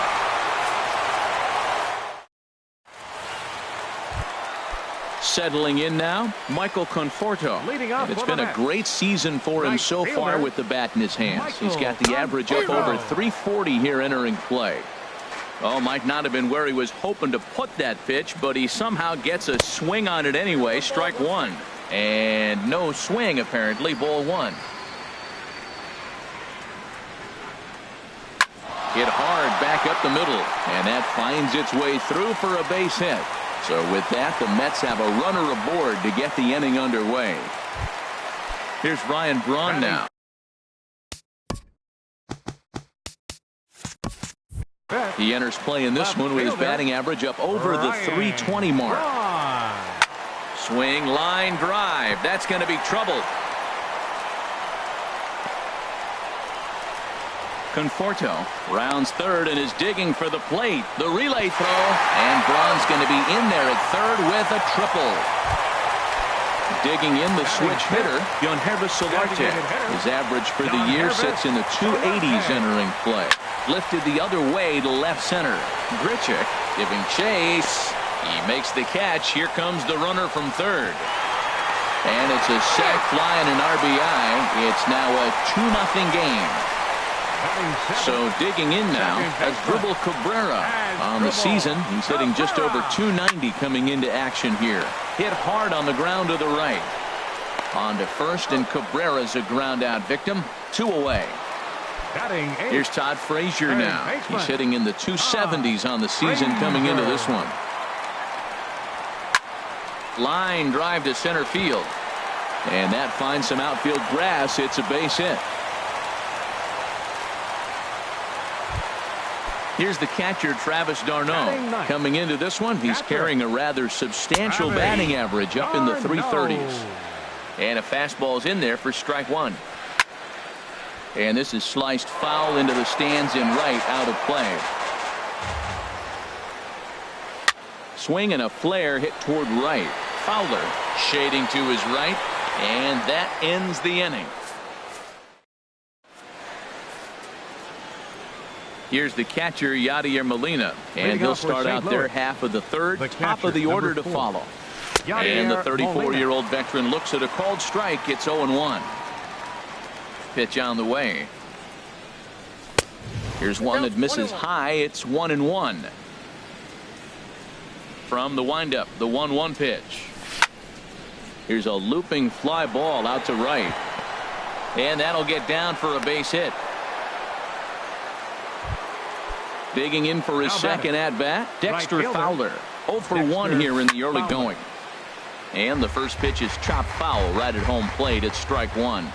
Settling in now, Michael Conforto. And it's been a great season for him so far with the bat in his hands. He's got the average up over 340 here entering play. Oh, might not have been where he was hoping to put that pitch, but he somehow gets a swing on it anyway. Strike one. And no swing, apparently. Ball one. Hit hard back up the middle, and that finds its way through for a base hit. So with that, the Mets have a runner aboard to get the inning underway. Here's Ryan Braun now. He enters play in this one with his batting average up over the 320 mark. Swing, line drive. That's going to be trouble. Conforto rounds third and is digging for the plate. The relay throw, and Braun's going to be in there at third with a triple. Digging in the switch hitter, Yonhervis Solarte. His average for the year sits in the 280s entering play. Lifted the other way to left center. Grichuk giving chase. He makes the catch. Here comes the runner from third. And it's a sac fly and an RBI. It's now a 2-0 game. So digging in now, Asdrubal Cabrera on the season. He's hitting just over 290 coming into action here. Hit hard on the ground to the right. On to first, and Cabrera's a ground out victim. 2 away. Here's Todd Frazier now. He's hitting in the 270s on the season coming into this one. Line drive to center field. And that finds some outfield grass. It's a base hit. Here's the catcher, Travis d'Arnaud. Coming into this one, he's carrying a rather substantial batting average up in the 330s. And a fastball's in there for strike one. And this is sliced foul into the stands in right, out of play. Swing and a flare hit toward right. Fowler shading to his right, and that ends the inning. Here's the catcher, Yadier Molina, and he'll start out their half of the third, top of the order to follow. And the 34-year-old veteran looks at a called strike. It's 0-1. Pitch on the way. Here's one that misses high. It's 1-1. From the windup, the 1-1 pitch. Here's a looping fly ball out to right. And that'll get down for a base hit. Digging in for his second at-bat, Dexter Fowler. 0 for 1 here in the early going. And the first pitch is chopped foul right at home plate. It's strike one.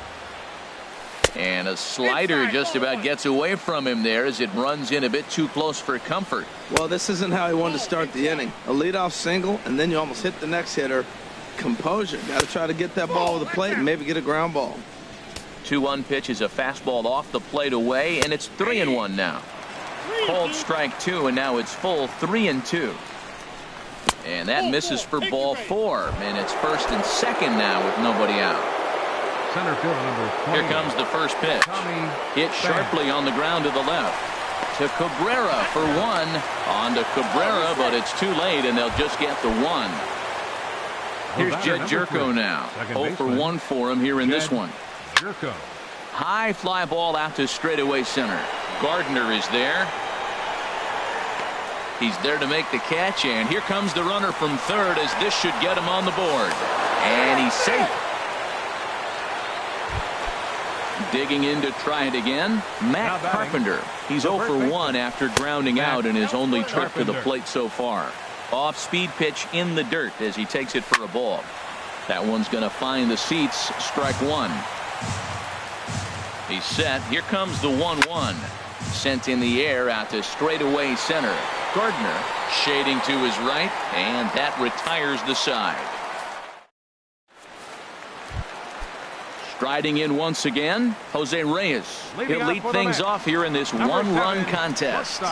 And a slider just about gets away from him there as it runs in a bit too close for comfort. Well, this isn't how he wanted to start the inning. A leadoff single, and then you almost hit the next hitter. Composure. Got to try to get that ball to the plate and maybe get a ground ball. 2-1 pitch is a fastball off the plate away, and it's 3-1 now. Called strike two, and now it's full 3-2. And that misses for ball four, and it's first and second now with nobody out. Center fielder number 20. Here comes the first pitch. Hit sharply on the ground to the left. To Cabrera for one. On to Cabrera, but it's too late, and they'll just get the one. Here's Jed Jerko now. 0 for 1 for him here in this one. Jerko. High fly ball out to straightaway center. Gardner is there. He's there to make the catch, and here comes the runner from third as this should get him on the board. And he's safe. Digging in to try it again, Matt Carpenter. He's 0 for 1 after grounding out in his only trip to the plate so far. Off-speed pitch in the dirt as he takes it for a ball. That one's going to find the seats. Strike one. He's set. Here comes the 1-1. Sent in the air out to straightaway center. Gardner shading to his right, and that retires the side. Striding in once again, Jose Reyes. He'll lead things off here in this one-run contest.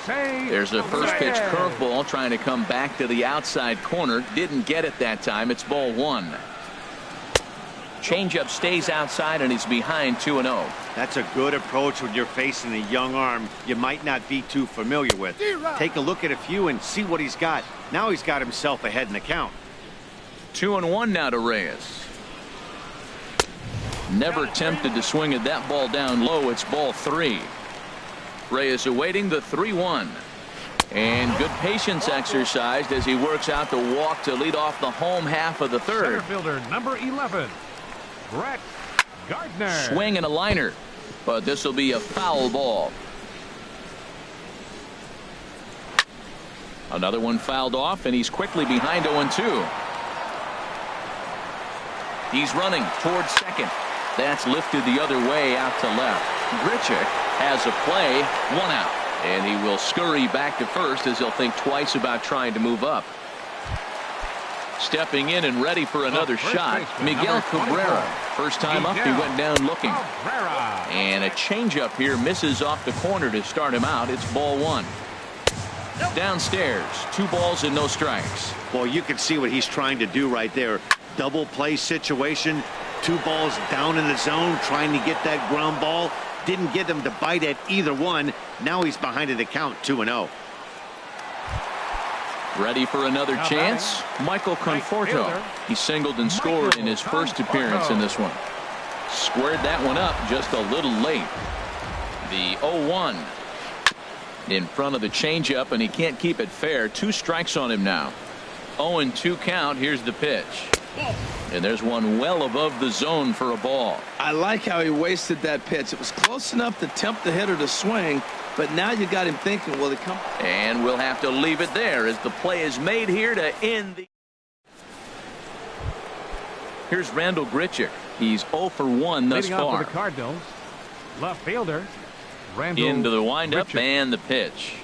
There's a first pitch curveball trying to come back to the outside corner. Didn't get it that time. It's ball one. Changeup stays outside, and he's behind 2-0. That's a good approach when you're facing a young arm you might not be too familiar with. Take a look at a few and see what he's got. Now he's got himself ahead in the count. 2-1 now to Reyes. Never tempted to swing at that ball down low. It's ball three. Reyes awaiting the 3-1. And good patience exercised as he works out the walk to lead off the home half of the third. Center fielder number 11, Brett Gardner. Swing and a liner, but this will be a foul ball. Another one fouled off, and he's quickly behind 0-2. He's running towards second. That's lifted the other way out to left. Grichuk has a play, one out. And he will scurry back to first as he'll think twice about trying to move up. Stepping in and ready for another shot, Miguel Cabrera. First time up, he went down looking. And a changeup here misses off the corner to start him out. It's ball one. Downstairs, 2 balls and no strikes. Well, you can see what he's trying to do right there. Double play situation. 2 balls down in the zone, trying to get that ground ball. Didn't get him to bite at either one. Now he's behind in the count, 2-0. Ready for another chance? Michael Conforto. He singled and scored in his first appearance in this one. Squared that one up just a little late. The 0-1 in front of the changeup, and he can't keep it fair. 2 strikes on him now. 0-2 count. Here's the pitch. And there's one well above the zone for a ball. I like how he wasted that pitch. It was close enough to tempt the hitter to swing, but now you got him thinking, will he come? And we'll have to leave it there as the play is made here to end the Here's Randall Grichuk. He's 0 for 1 thus Leading off far. for the Cardinals, left fielder Randall Into the windup Grichuk. and the pitch.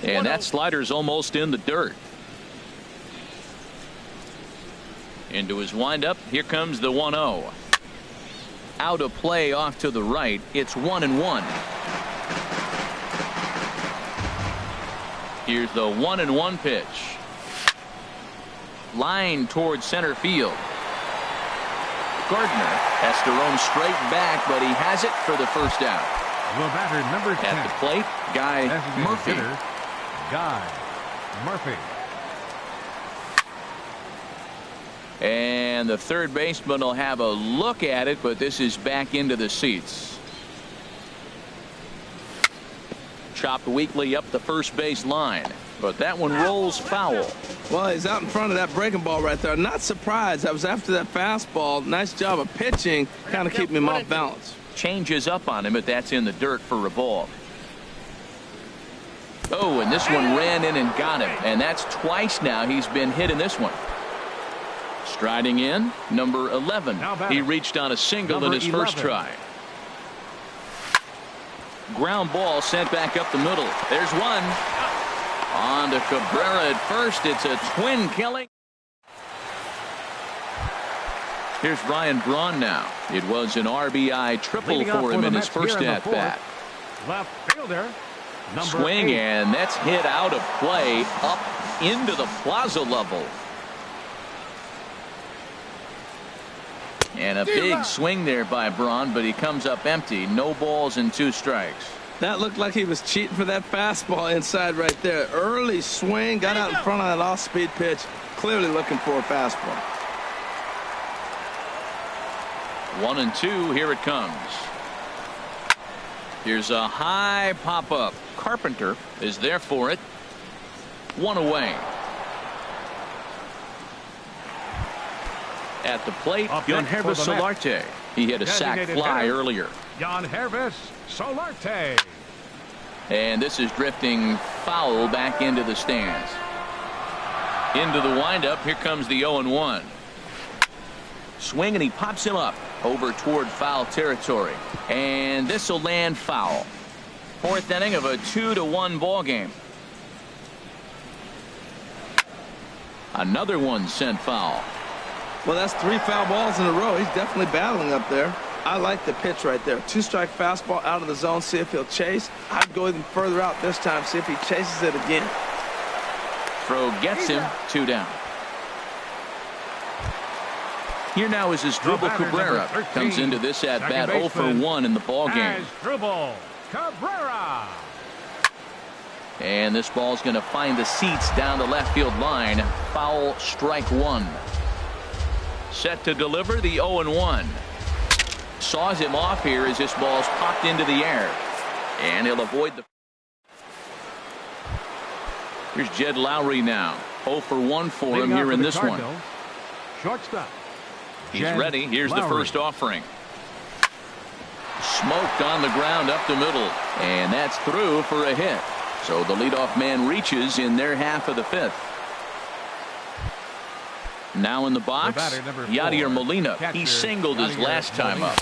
And that slider's almost in the dirt. Into his windup. Here comes the 1-0. Out of play off to the right. It's 1-1. Here's the 1-1 pitch. Line towards center field. Gardner has to roam straight back, but he has it for the first out. The batter, number 10. At the plate, Guy Designated Murphy. hitter, Guy Murphy. And the third baseman will have a look at it, but this is back into the seats. Chopped weakly up the first base line, but that one rolls foul. Well, he's out in front of that breaking ball right there. Not surprised. I was after that fastball. Nice job of pitching, kind of keeping him off balance. Changes up on him, but that's in the dirt for a ball. Oh, and this one ran in and got him, and that's twice now he's been hit in this one. Striding in, number 11. He reached on a single in his first try. Ground ball sent back up the middle. There's one. On to Cabrera at first. It's a twin killing. Here's Ryan Braun now. It was an RBI triple for him in his first at bat. Left fielder, number Swing, 8. and that's hit out of play up into the plaza level. And a big swing there by Braun, but he comes up empty. No balls and 2 strikes. That looked like he was cheating for that fastball inside right there. Early swing, got out in front of that off-speed pitch. Clearly looking for a fastball. 1-2. Here it comes. Here's a high pop-up. Carpenter is there for it. 1 away. At the plate, Yangervis Solarte. He hit a sac fly earlier. Yangervis Solarte. And this is drifting foul back into the stands. Into the windup. Here comes the 0-1. Swing, and he pops him up over toward foul territory. And this will land foul. 4th inning of a 2-1 ball game. Another one sent foul. Well, that's 3 foul balls in a row. He's definitely battling up there. I like the pitch right there. 2-strike fastball out of the zone. See if he'll chase. I'd go even further out this time. See if he chases it again. Throw gets him. 2 down. Here now is Asdrubal Cabrera. Comes into this at bat 0 for 1 in the ball game. Asdrubal Cabrera. And this ball's going to find the seats down the left field line. Foul, strike 1. Set to deliver the 0-1. Saws him off here as this ball's popped into the air. And he'll avoid the. Here's Jed Lowry now. 0 for 1 for him here in this one. Shortstop. He's ready. Here's the first offering. Smoked on the ground up the middle. And that's through for a hit. So the leadoff man reaches in their half of the 5th. Now in the box, Yadier Molina. He singled his last time up.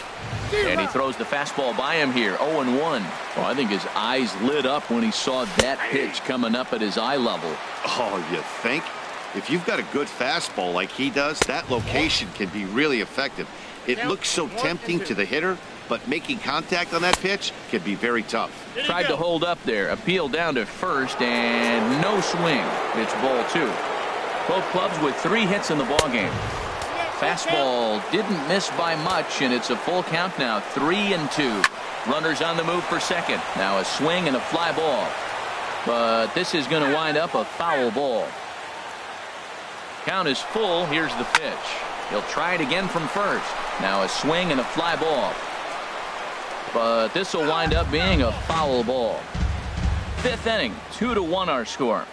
And he throws the fastball by him here. 0-1. Well, I think his eyes lit up when he saw that pitch coming up at his eye level. Oh, you think? If you've got a good fastball like he does, that location can be really effective. It looks so tempting to the hitter, but making contact on that pitch can be very tough. Tried to hold up there. Appeal down to first, and no swing. It's ball 2. Both clubs with 3 hits in the ballgame. Fastball didn't miss by much, and it's a full count now. 3-2. Runners on the move for second. Now a swing and a fly ball. But this is going to wind up a foul ball. Count is full. Here's the pitch. He'll try it again from first. Now a swing and a fly ball. But this will wind up being a foul ball. 5th inning. 2-1 our score.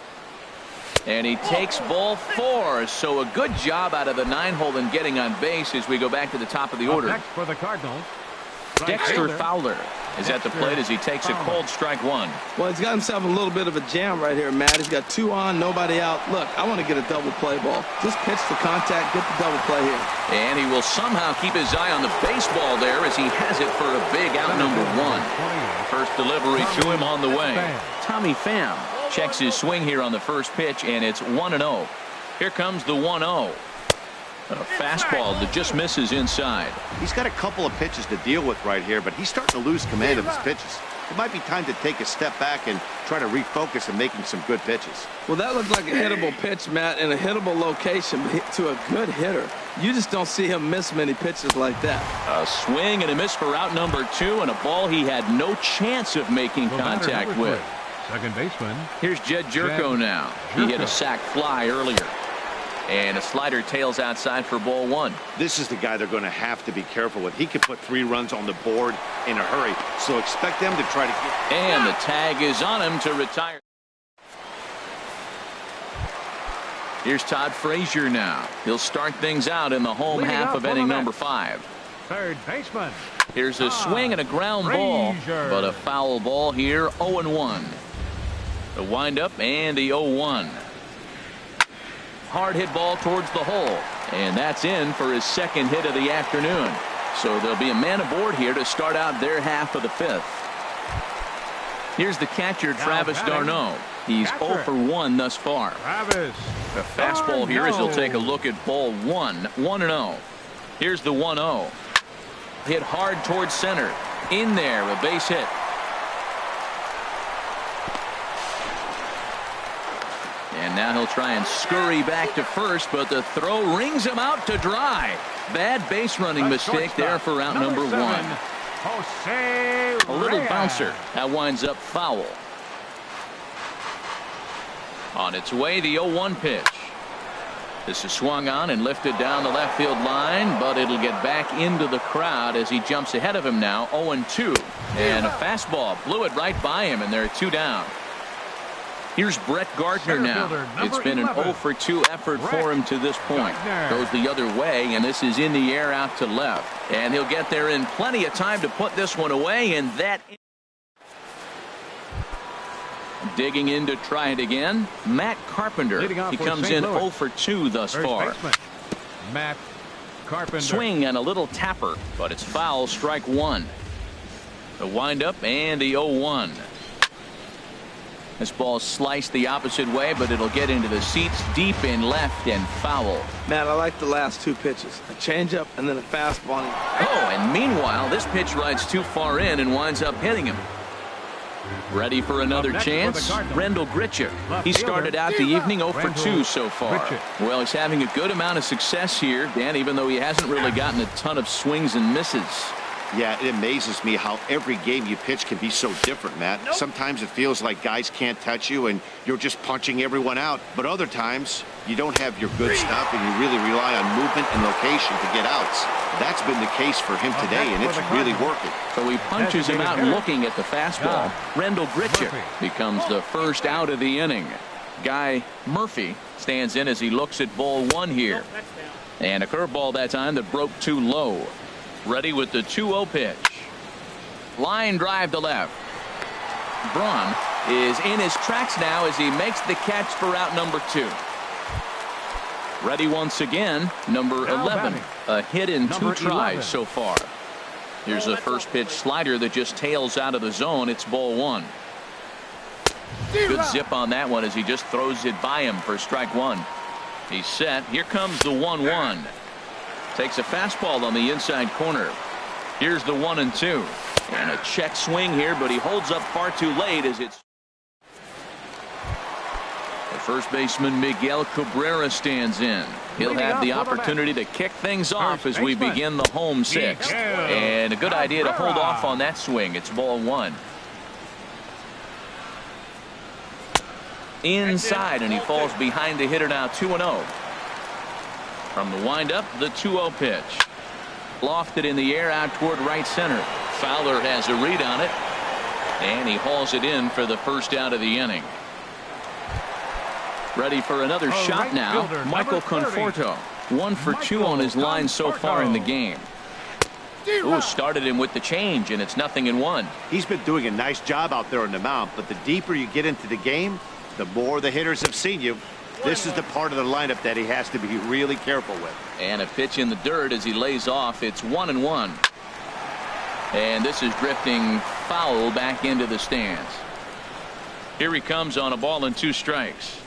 And he takes ball 4. So a good job out of the 9-hole in getting on base as we go back to the top of the order. Next for the Cardinals, Dexter Fowler. is at the plate as he takes a cold strike one. Well, he's got himself a little bit of a jam right here, Matt. He's got 2 on, nobody out. Look, I want to get a double play ball. Just pitch the contact, get the double play here. And he will somehow keep his eye on the baseball there as he has it for a big out number 1. First delivery to him on the way. Tommy Pham checks his swing here on the first pitch, and it's 1-0. Here comes the 1-0. A fastball that just misses inside. He's got a couple of pitches to deal with right here, but he's starting to lose command of his pitches. It might be time to take a step back and try to refocus on making some good pitches. Well, that looked like a hittable pitch, Matt, in a hittable location to a good hitter. You just don't see him miss many pitches like that. A swing and a miss for out number 2, and a ball he had no chance of making contact with. Second baseman. Here's Jed Jerko now. He hit a sac fly earlier. And a slider tails outside for ball 1. This is the guy they're going to have to be careful with. He could put 3 runs on the board in a hurry, so expect them to try to get. And the tag is on him to retire. Here's Todd Frazier now. He'll start things out in the home half of inning number 5. Third baseman. Here's a swing and a ground ball, but a foul ball here. 0-1. The windup and the 0-1. Hard hit ball towards the hole, and that's in for his second hit of the afternoon. So there'll be a man aboard here to start out their half of the 5th. Here's the catcher, Travis d'Arnaud. He's 0 for 1 thus far. Travis. A fastball here as he'll take a look at ball 1. 1-0. Here's the 1-0. Hit hard towards center. In there, a base hit. And now he'll try and scurry back to first, but the throw rings him out to dry. Bad base running mistake there for out number 1. A little bouncer. That winds up foul. On its way, the 0-1 pitch. This is swung on and lifted down the left field line, but it'll get back into the crowd as he jumps ahead of him now. 0-2. And a fastball blew it right by him, and they're 2 down. Here's Brett Gardner now. It's been an 0 for 2 effort for him to this point. Goes the other way, and this is in the air out to left. And he'll get there in plenty of time to put this one away, and that. Digging in to try it again, Matt Carpenter. He comes in 0 for 2 thus far. Matt Carpenter. Swing and a little tapper, but it's foul, strike 1. The windup and the 0-1. This ball sliced the opposite way, but it'll get into the seats deep in left and foul. Matt, I like the last 2 pitches. A changeup and then a fastball. Oh, and meanwhile, this pitch rides too far in and winds up hitting him. Ready for another chance? Rendell Grichuk. He started out the evening 0 for 2 so far. Well, he's having a good amount of success here, Dan, even though he hasn't really gotten a ton of swings and misses. Yeah, it amazes me how every game you pitch can be so different, Matt. Sometimes it feels like guys can't touch you and you're just punching everyone out. But other times, you don't have your good stuff and you really rely on movement and location to get outs. That's been the case for him today, and it's really working. So he punches him out looking at the fastball. Rendell Grichuk becomes the first out of the inning. Guy Murphy stands in as he looks at ball 1 here. And a curveball that time that broke too low. Ready with the 2-0 pitch. Line drive to left. Braun is in his tracks now as he makes the catch for out number 2. Ready once again, number 11. A hit in 2 tries so far. Here's a first pitch slider that just tails out of the zone. It's ball 1. Good zip on that one as he just throws it by him for strike 1. He's set. Here comes the 1-1. Takes a fastball on the inside corner. Here's the 1-2. And a check swing here, but he holds up far too late as it's. The first baseman Miguel Cabrera stands in. He'll have the opportunity to kick things off as we begin the home 6th. And a good idea to hold off on that swing. It's ball 1. Inside, and he falls behind the hitter now. 2-0. From the windup, the 2-0 pitch. Lofted in the air out toward right center. Fowler has a read on it. And he hauls it in for the first out of the inning. Ready for another shot now. Michael Conforto. 1 for 2 on his line so far in the game. Ooh, started him with the change, and it's 0-1. He's been doing a nice job out there on the mound, but the deeper you get into the game, the more the hitters have seen you. This is the part of the lineup that he has to be really careful with. And a pitch in the dirt as he lays off. It's 1-1. And this is drifting foul back into the stands. Here he comes on a ball and 2 strikes.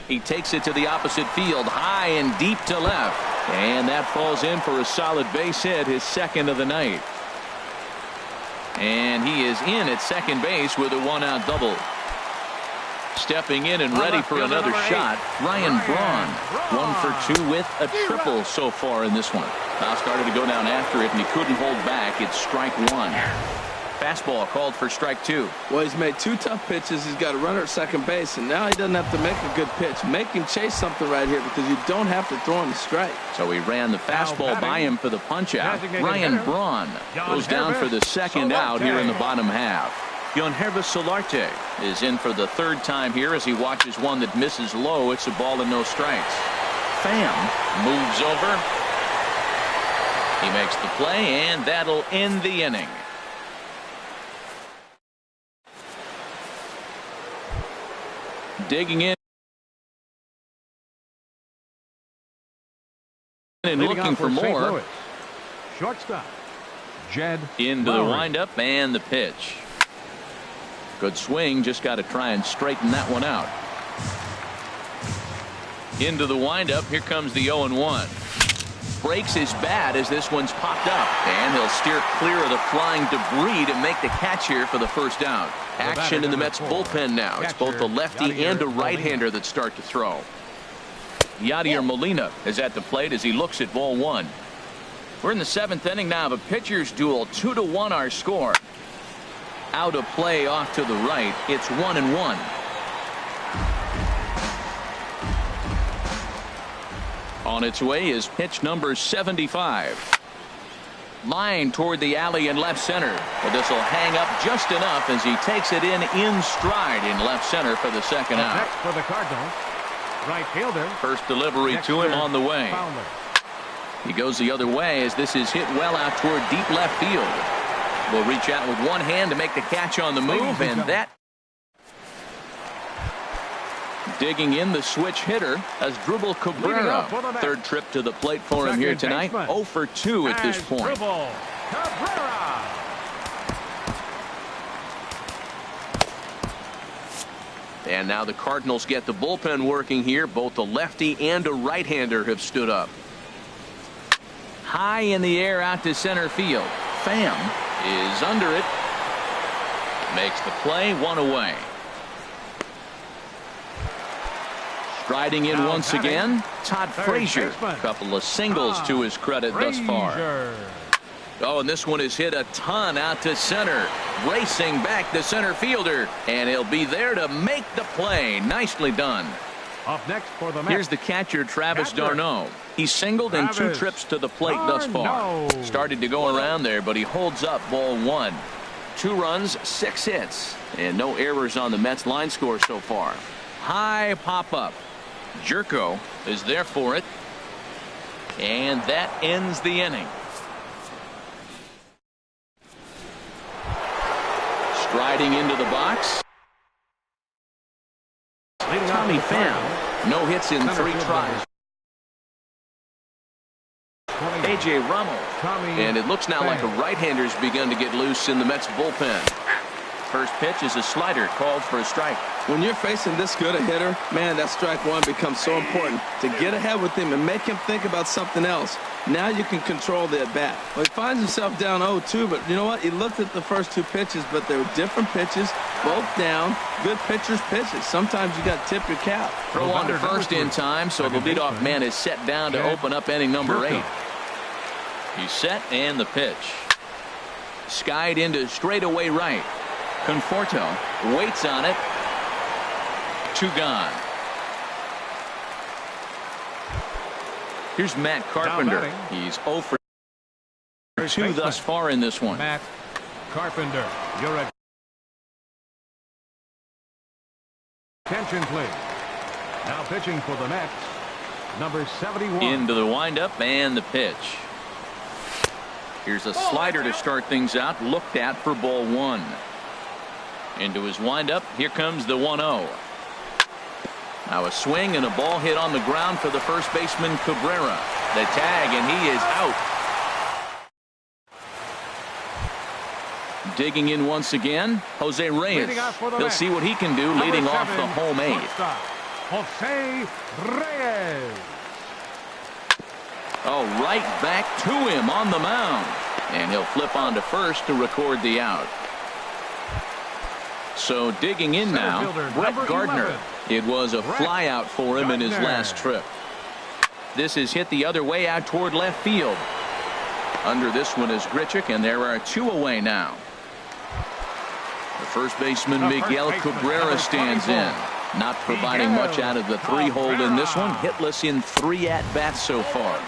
He takes it to the opposite field, high and deep to left. And that falls in for a solid base hit, his second of the night. And he is in at second base with a 1-out double. Stepping in and ready for another shot, Ryan Braun. 1 for 2 with a triple so far in this one. Now started to go down after it, and he couldn't hold back. It's strike 1. Fastball called for strike 2. Well, he's made 2 tough pitches. He's got a runner at second base, and now he doesn't have to make a good pitch. Make him chase something right here because you don't have to throw him a strike. So he ran the fastball by him for the punch-out. Ryan Braun goes down for the second out here in the bottom half. Yonhervis Solarte is in for the 3rd time here as he watches one that misses low. It's a ball and no strikes. Pham moves over. He makes the play, and that'll end the inning. Digging in and looking for more. Shortstop Jed into the Lowry. windup and the pitch. Good swing, just got to try and straighten that one out. Into the windup, here comes the 0-1. Breaks his bat as this one's popped up, and he'll steer clear of the flying debris to make the catch here for the first out. Action in the Mets bullpen now. It's both a lefty and a right-hander that start to throw. Yadier Molina is at the plate as he looks at ball 1. We're in the 7th inning now of a pitcher's duel. 2-1 our score. Out of play off to the right. It's 1-1. On its way is pitch number 75. Line toward the alley in left center. But this will hang up just enough as he takes it in stride in left center for the second out. Next for the Cardinals, right fielder. First delivery to him on the way. Fowler. He goes the other way as this is hit well out toward deep left field. Will reach out with one hand to make the catch on the move, and that. Digging in the switch hitter as Dribble Cabrera. 3rd trip to the plate for him here tonight. 0 for 2 at this point. Dribble Cabrera. And now the Cardinals get the bullpen working here. Both a lefty and a right-hander have stood up. High in the air out to center field. Pham is under it. Makes the play, 1 away. Striding in once again, Todd Frazier. A couple of singles to his credit thus far. Oh, and this one is hit a ton out to center. Racing back the center fielder, and he'll be there to make the play. Nicely done. Up next for the Mets. Here's the catcher, Travis d'Arnaud. He's singled in 2 trips to the plate thus far. Started to go around there, but he holds up ball 1. 2 runs, 6 hits, and no errors on the Mets line score so far. High pop up. Jerko is there for it, and that ends the inning. Striding into the box, Tommy Pham. No hits in 3 tries. A.J. Ramos. And it looks now like a right-hander's begun to get loose in the Mets bullpen. First pitch is a slider called for a strike. When you're facing this good a hitter, man, that strike 1 becomes so important to get ahead with him and make him think about something else. Now you can control the at-bat. Well, he finds himself down 0-2, but you know what? He looked at the first 2 pitches, but they were different pitches, both down. Good pitchers' pitches. Sometimes you got to tip your cap. Throw on to first in time, so the leadoff man is set down to open up inning number 8. He's set, and the pitch. Skied into straightaway right. Conforto waits on it. 2 gone. Here's Matt Carpenter. He's 0 for 2 thus far in this one. Matt Carpenter, you're a attention, please. Now pitching for the Mets, number 71. Into the windup and the pitch. Here's a slider to start things out, looked at for ball 1. Into his windup, here comes the 1-0. Now a swing and a ball hit on the ground for the first baseman Cabrera. The tag, and he is out. Digging in once again, Jose Reyes. He'll see what he can do, leading off the home 8. Jose Reyes. Oh, right back to him on the mound. And he'll flip on to first to record the out. So digging in now, Brett Gardner. It was a fly out for him in his last trip. This is hit the other way out toward left field. Under this one is Grichuk, and there are 2 away now. The first baseman Miguel Cabrera stands in, not providing much out of the 3-hole in this one. Hitless in 3 at-bats so far.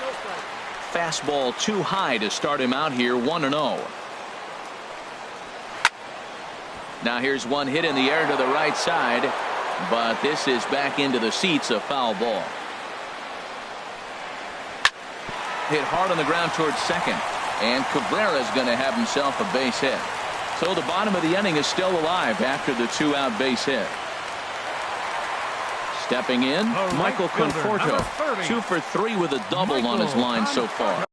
Fastball too high to start him out here, 1-0. Now here's one hit in the air to the right side, but this is back into the seats, a foul ball. Hit hard on the ground towards second, and Cabrera's going to have himself a base hit. So the bottom of the inning is still alive after the 2-out base hit. Stepping in, Michael Conforto, 2 for 3 with a double on his line so far.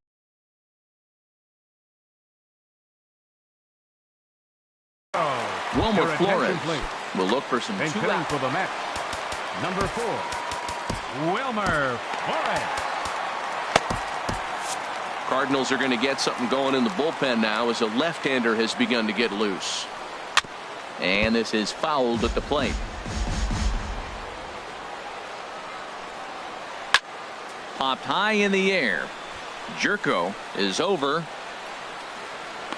Wilmer Flores will look for some 2-out. For the Mets, number 4, Wilmer Flores. Cardinals are going to get something going in the bullpen now as a left-hander has begun to get loose. And this is fouled at the plate. Popped high in the air. Jerko is over.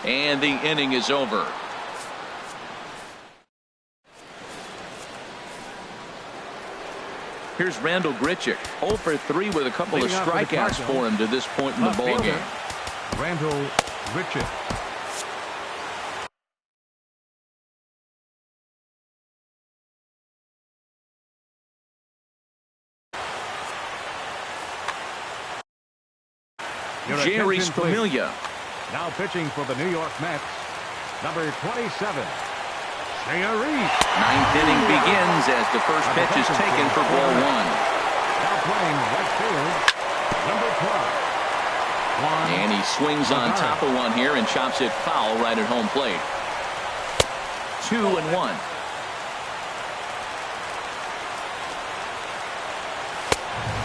And the inning is over. Here's Randall Grichuk, 0 for 3 with a couple of strikeouts for him to this point in the ball game. Randall Grichuk. Jerry's Familia. Now pitching for the New York Mets, number 27. 9th inning begins as the first pitch is taken for ball 1. Now playing right field, number 12. And he swings on top of one here and chops it foul right at home plate. 2-1.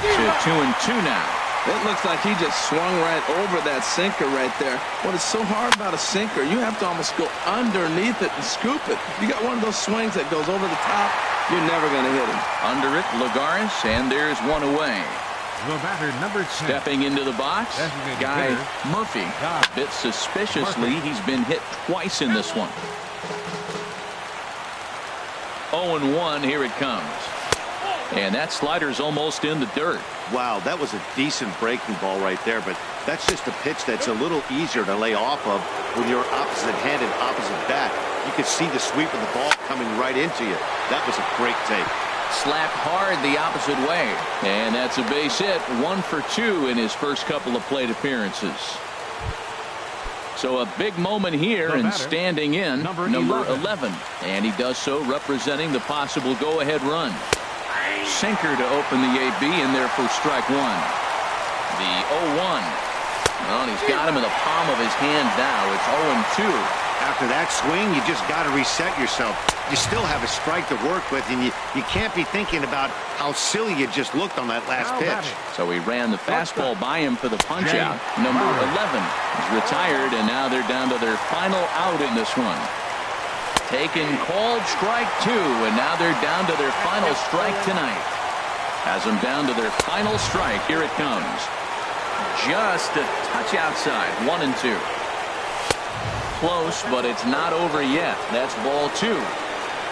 To 2-2 now. It looks like he just swung right over that sinker right there. What is so hard about a sinker, you have to almost go underneath it and scoop it. You got one of those swings that goes over the top, you're never going to hit him. Under it, Lagares, and there's one away. The batter, number 10. Stepping into the box, Guy Murphy. A bit suspiciously, he's been hit twice in this one. 0-1, here it comes. And that slider's almost in the dirt. Wow, that was a decent breaking ball right there, but that's just a pitch that's a little easier to lay off of when you're opposite-handed, opposite bat. You can see the sweep of the ball coming right into you. That was a great take. Slapped hard the opposite way. And that's a base hit. 1 for 2 in his first couple of plate appearances. So a big moment here, and standing in, number 11. And he does so representing the possible go-ahead run. Sinker to open the AB in there for strike 1. The 0-1. Well, he's got him in the palm of his hand now. It's 0-2. After that swing, you just got to reset yourself. You still have a strike to work with, and you can't be thinking about how silly you just looked on that last pitch. So he ran the fastball by him for the punch-out. Number 11 is retired, and now they're down to their final out in this one. Taken, called, strike 2, and now they're down to their final strike tonight. Has them down to their final strike. Here it comes. Just a touch outside. 1-2. Close, but it's not over yet. That's ball 2.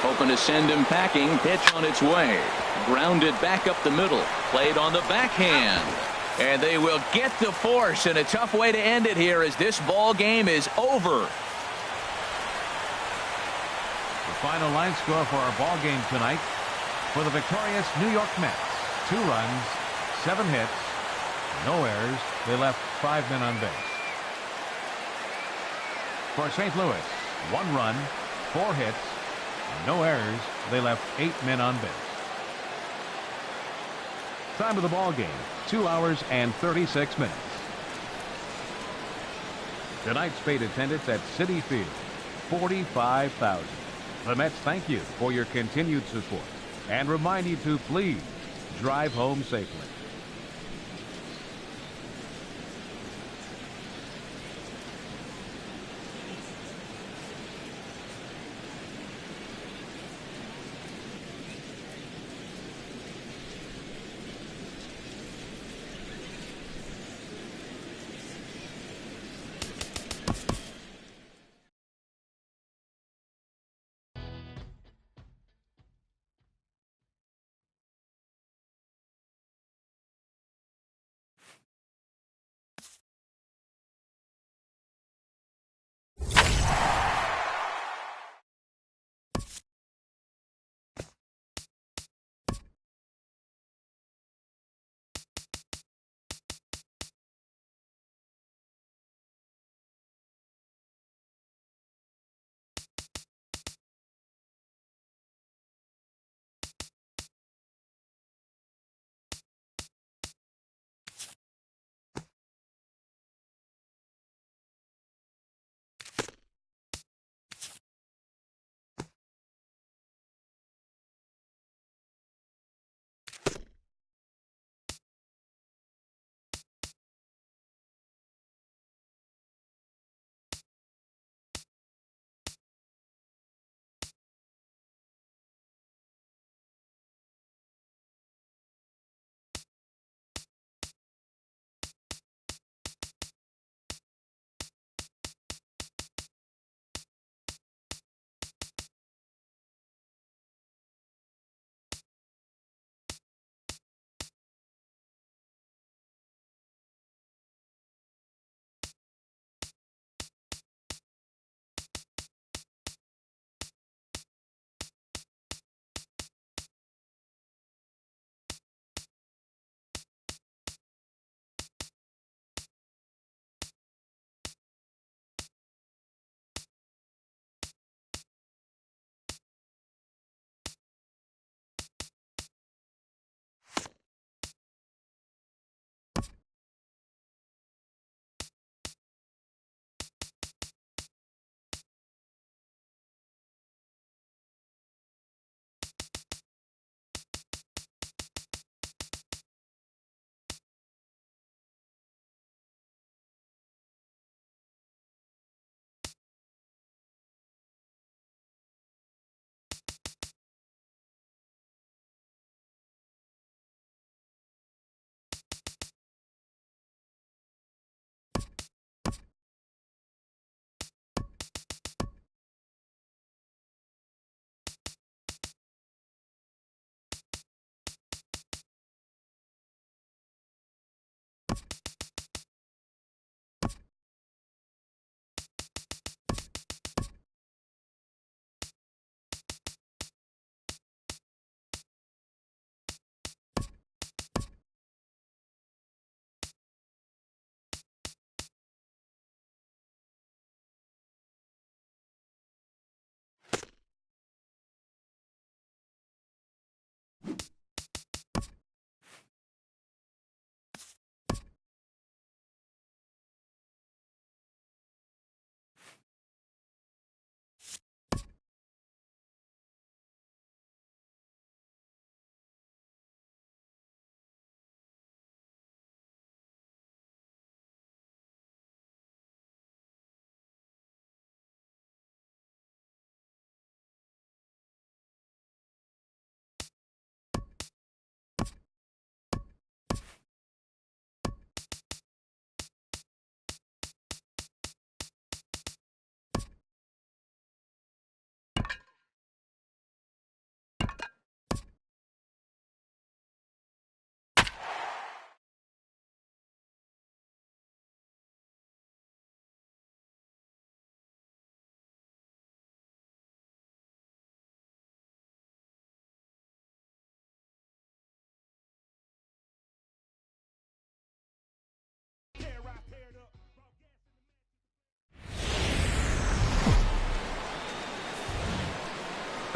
Hoping to send him packing. Pitch on its way. Grounded back up the middle. Played on the backhand. And they will get the force, and a tough way to end it here as this ball game is over. Final line score for our ball game tonight for the victorious New York Mets. 2 runs, 7 hits, no errors. They left 5 men on base. For St. Louis, 1 run, 4 hits, no errors. They left 8 men on base. Time of the ball game, 2 hours and 36 minutes. Tonight's paid attendance at Citi Field, 45,000. The Mets thank you for your continued support and remind you to please drive home safely.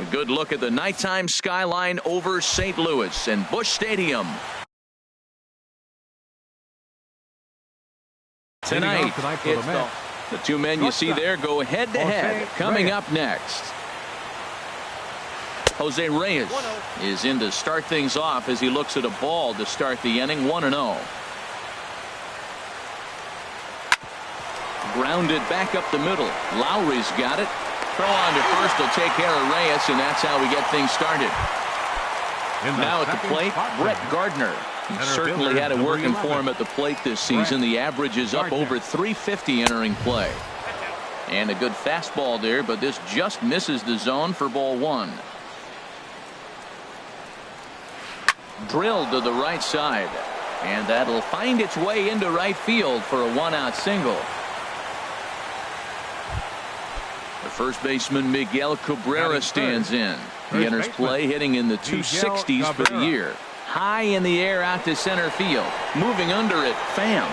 A good look at the nighttime skyline over St. Louis and Busch Stadium. Tonight, it's the two men you see there go head-to-head. Coming up next, Jose Reyes is in to start things off as he looks at a ball to start the inning. 1-0. Grounded back up the middle. Lowry's got it. Throw on to first will take care of Reyes, and that's how we get things started. Now at the plate, Brett Gardner. He certainly had it working for him at the plate this season. The average is up over 350 entering play. And a good fastball there, but this just misses the zone for ball one. Drilled to the right side, and that'll find its way into right field for a one-out single. The first baseman Miguel Cabrera stands in. He enters play hitting in the 260s for the year. High in the air out to center field. Moving under it, Pham.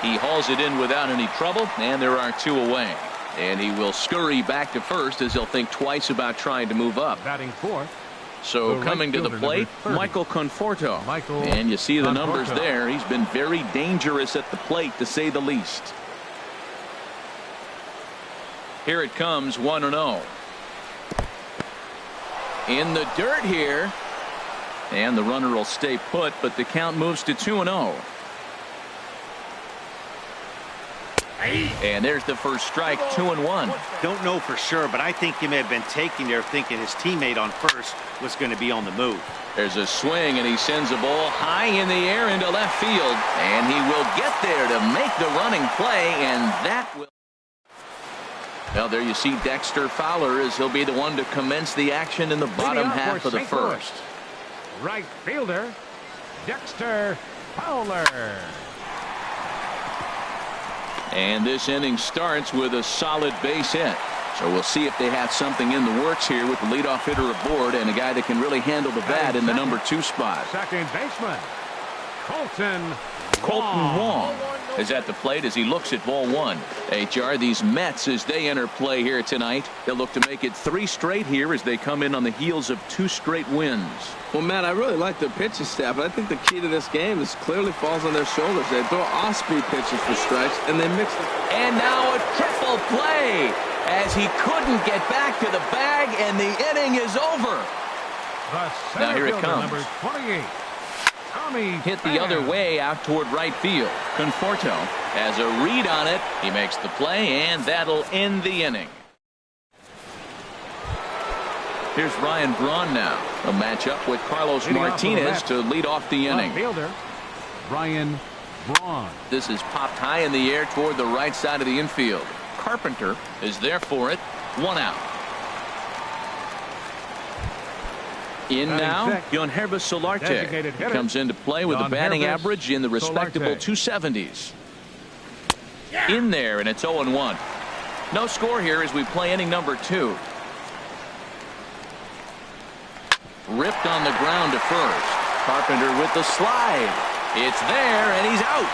He hauls it in without any trouble, and there are two away. And he will scurry back to first as he'll think twice about trying to move up. Batting fourth. So coming to the plate, Michael Conforto. And you see the numbers there. He's been very dangerous at the plate, to say the least. Here it comes, 1-0. In the dirt here. And the runner will stay put, but the count moves to 2-0. And there's the first strike, 2-1. Don't know for sure, but I think he may have been taking there thinking his teammate on first was going to be on the move. There's a swing, and he sends a ball high in the air into left field. And he will get there to make the running play, and that will... Well, there you see Dexter Fowler as he'll be the one to commence the action in the bottom half of the first. Right fielder, Dexter Fowler. And this inning starts with a solid base hit. So we'll see if they have something in the works here with the leadoff hitter aboard and a guy that can really handle the bat in the number 2 spot. Second baseman, Colton Wong is at the plate as he looks at ball one. HR, these Mets, as they enter play here tonight, they'll look to make it 3 straight here as they come in on the heels of 2 straight wins. Well, Matt, I really like their pitching staff, but I think the key to this game is clearly falls on their shoulders. They throw off-speed pitches for strikes, and they mix them. And now a triple play as he couldn't get back to the bag, and the inning is over. Now here it comes. Number 28. Hit the other way out toward right field. Conforto has a read on it. He makes the play, and that'll end the inning. Here's Ryan Braun now. A matchup with Carlos Martinez to lead off the inning. Fielder Ryan Braun. This is popped high in the air toward the right side of the infield. Carpenter is there for it. 1 out. In now, Yonherba Solarte comes into play with a batting average in the respectable 270s. In there, and it's 0-1. No score here as we play inning number 2. Ripped on the ground to first. Carpenter with the slide. It's there, and he's out.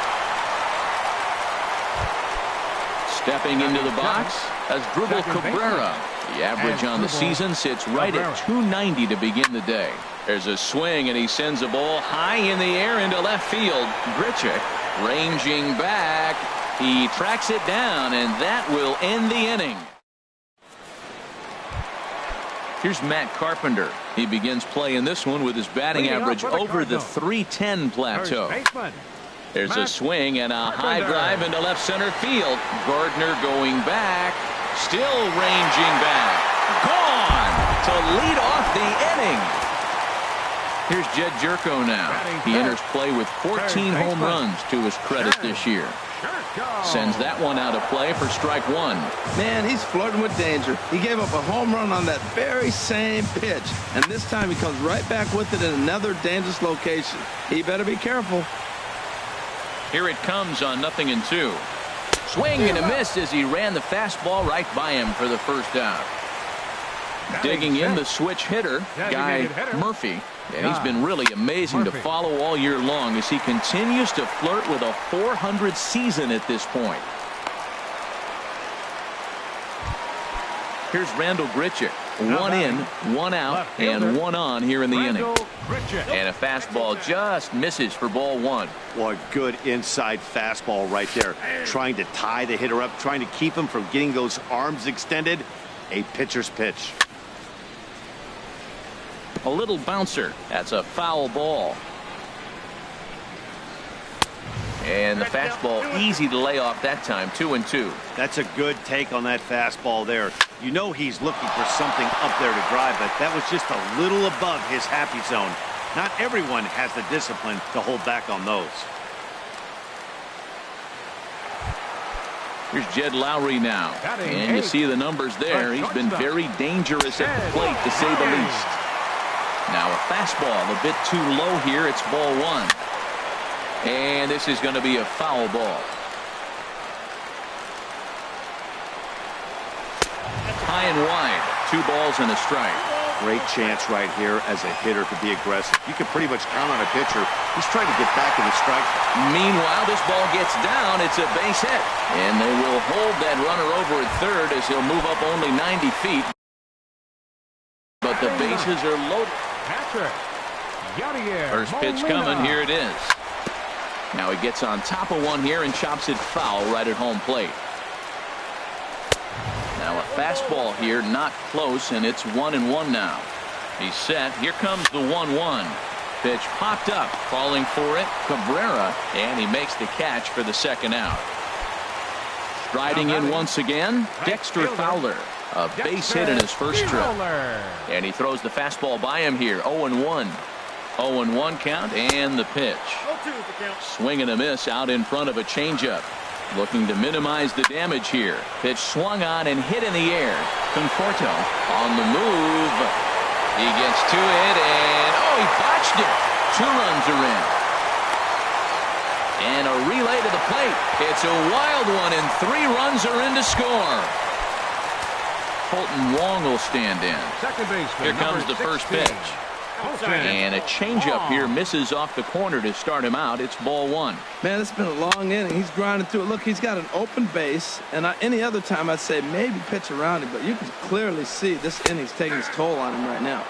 Stepping into the box as Dribble Cabrera. The average on the season sits right at 290 to begin the day. There's a swing, and he sends a ball high in the air into left field. Grichuk ranging back. He tracks it down, and that will end the inning. Here's Matt Carpenter. He begins play in this one with his batting average over the 310 plateau. There's a swing and a high drive into left center field. Gardner going back. Still ranging back. Gone to lead off the inning. Here's Jed Jerko now. He enters play with 14 home runs to his credit this year. Sends that one out of play for strike 1. Man, he's flirting with danger. He gave up a home run on that very same pitch, and this time he comes right back with it in another dangerous location. He better be careful. Here it comes on 0-2. Swing and a miss as he ran the fastball right by him for the first out. Digging in the switch hitter, Guy Murphy. And he's been really amazing to follow all year long as he continues to flirt with a 400 season at this point. Here's Randall Grichuk. One in, one out, and one on here in the inning. And a fastball just misses for ball one. Well, a good inside fastball right there. Trying to tie the hitter up, trying to keep him from getting those arms extended. A pitcher's pitch. A little bouncer. That's a foul ball. And the fastball easy to lay off that time. 2-2. That's a good take on that fastball there. You know he's looking for something up there to drive, but that was just a little above his happy zone. Not everyone has the discipline to hold back on those. Here's Jed Lowry now. And you see the numbers there. He's been very dangerous at the plate, to say the least. Now a fastball a bit too low here. It's ball one. And this is going to be a foul ball. High and wide. 2 balls and a strike. Great chance right here as a hitter to be aggressive. You can pretty much count on a pitcher. He's trying to get back in the strike. Meanwhile, this ball gets down. It's a base hit. And they will hold that runner over at third as he'll move up only 90 feet. But the bases are loaded. First pitch coming. Here it is. Now he gets on top of one here and chops it foul right at home plate. Now a fastball here, not close, and it's 1-1 now. He's set. Here comes the 1-1. Pitch popped up, falling for it, Cabrera, and he makes the catch for the second out. Striding in once again, Dexter Fowler. A base hit in his first trip. And he throws the fastball by him here. 0-1. 0-1 count, and the pitch. Swing and a miss out in front of a changeup. Looking to minimize the damage here. Pitch swung on and hit in the air. Conforto on the move. He gets to it, and he botched it. 2 runs are in. And a relay to the plate. It's a wild one, and 3 runs are in to score. Colton Wong will stand in. Here comes the first pitch. And a changeup here misses off the corner to start him out. It's ball one. Man, it's been a long inning. He's grinding through it. Look, he's got an open base, and any other time I'd say maybe pitch around him, but you can clearly see this inning's taking its toll on him right now.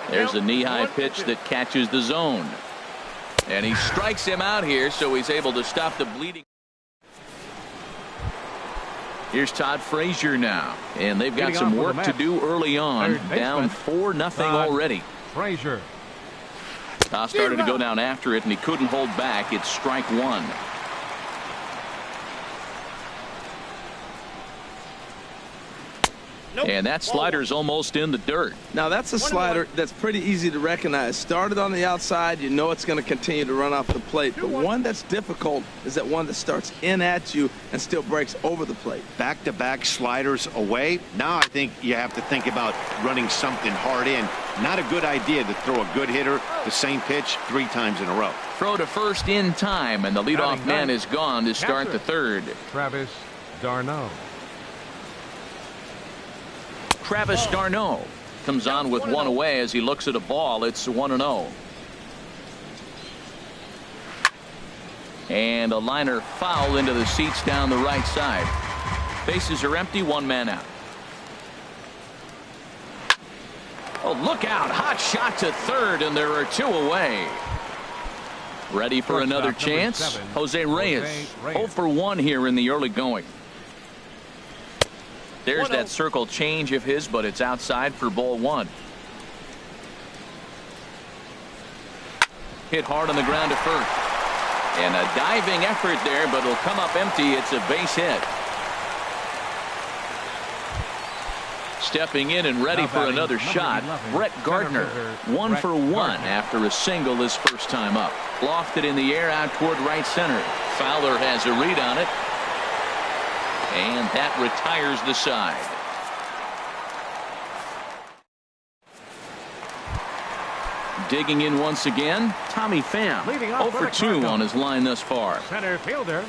There's a knee-high pitch that catches the zone. And he strikes him out here, so he's able to stop the bleeding. Here's Todd Frazier now, and they've got some work to do early on. Down 4-0 already. Frazier. Toss started to go down after it, and he couldn't hold back. It's strike one. And that slider's almost in the dirt. Now that's a slider that's pretty easy to recognize. Started on the outside, you know it's going to continue to run off the plate. But one that's difficult is that one that starts in at you and still breaks over the plate. Back-to-back sliders away. Now I think you have to think about running something hard in. Not a good idea to throw a good hitter the same pitch 3 times in a row. Throw to first in time, and the leadoff man is gone to start the third. Travis d'Arnaud. Travis d'Arnaud comes on with 1 away as he looks at a ball. It's 1-0. And a liner foul into the seats down the right side. Bases are empty, 1 man out. Oh, look out. Hot shot to third, and there are 2 away. Ready for another chance? Jose Reyes. 0 for 1 here in the early going. There's that circle change of his, but it's outside for ball one. Hit hard on the ground to first. And a diving effort there, but it'll come up empty. It's a base hit. Stepping in and ready for another shot, Brett Gardner. 1 for 1 after a single his first time up. Lofted in the air out toward right center. Fowler has a read on it. And that retires the side. Digging in once again, Tommy Pham. 0 for 2 on his line thus far. Center fielder.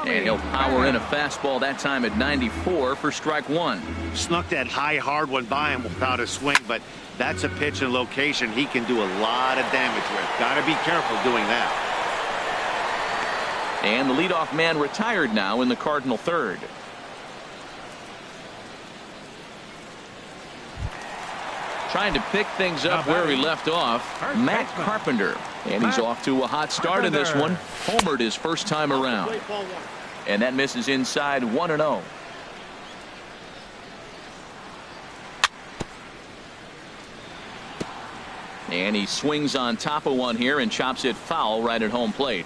And he'll power in a fastball that time at 94 for strike one. Snuck that high hard one by him without a swing, but that's a pitch and location he can do a lot of damage with. Got to be careful doing that. And the leadoff man retired now in the Cardinal third. Trying to pick things up where he left off, Matt Carpenter. And he's off to a hot start in this one. Homered his first time around. And that misses inside 1-0. And he swings on top of one here and chops it foul right at home plate.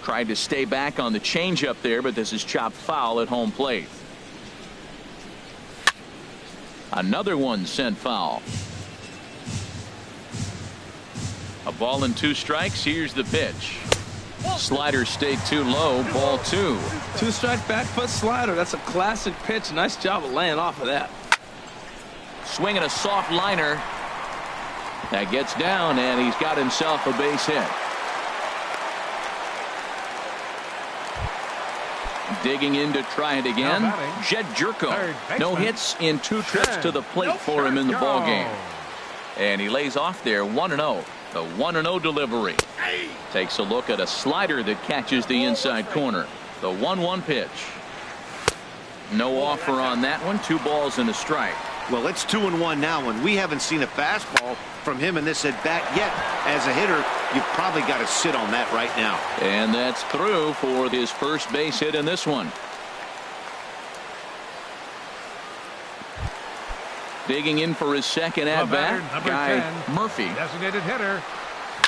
Tried to stay back on the changeup there, but this is chopped foul at home plate. Another one sent foul. A ball and 2 strikes. Here's the pitch. Slider stayed too low. Ball 2. 2-strike back foot slider. That's a classic pitch. Nice job of laying off of that. Swinging a soft liner. That gets down, and he's got himself a base hit. Digging in to try it again. Jed Jerko. No hits in 2 trips to the plate for him in the ball game. And he lays off there 1-0. The 1-0 delivery. Takes a look at a slider that catches the inside corner. The 1-1 pitch. No offer on that one. 2 balls and a strike. Well, it's 2-1 now, and we haven't seen a fastball from him in this at bat yet. As a hitter, you've probably got to sit on that right now. And that's through for his first base hit in this one. Digging in for his second at bat, Guy 10, Murphy. Designated hitter,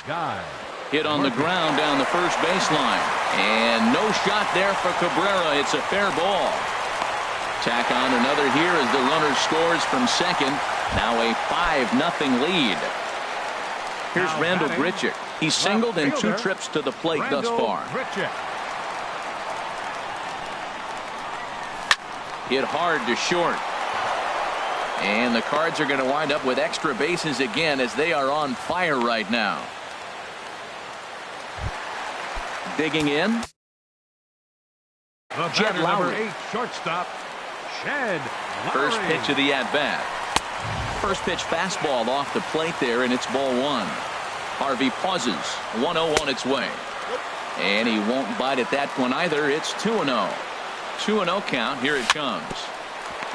Guy. Hit on the ground down the first baseline, and no shot there for Cabrera. It's a fair ball. Tack on another here as the runner scores from second. Now a 5-0 lead. Here's Randall Grichuk. He's singled in 2 trips to the plate thus far. Hit hard to short. And the Cards are going to wind up with extra bases again as they are on fire right now. Digging in. Jed Lowry. Number 8 shortstop. Jed Lowry. First pitch of the at-bat. First pitch fastball off the plate there, and it's ball 1. Harvey pauses. 1-0 on its way. And he won't bite at that one either. It's 2-0. 2-0 count. Here it comes.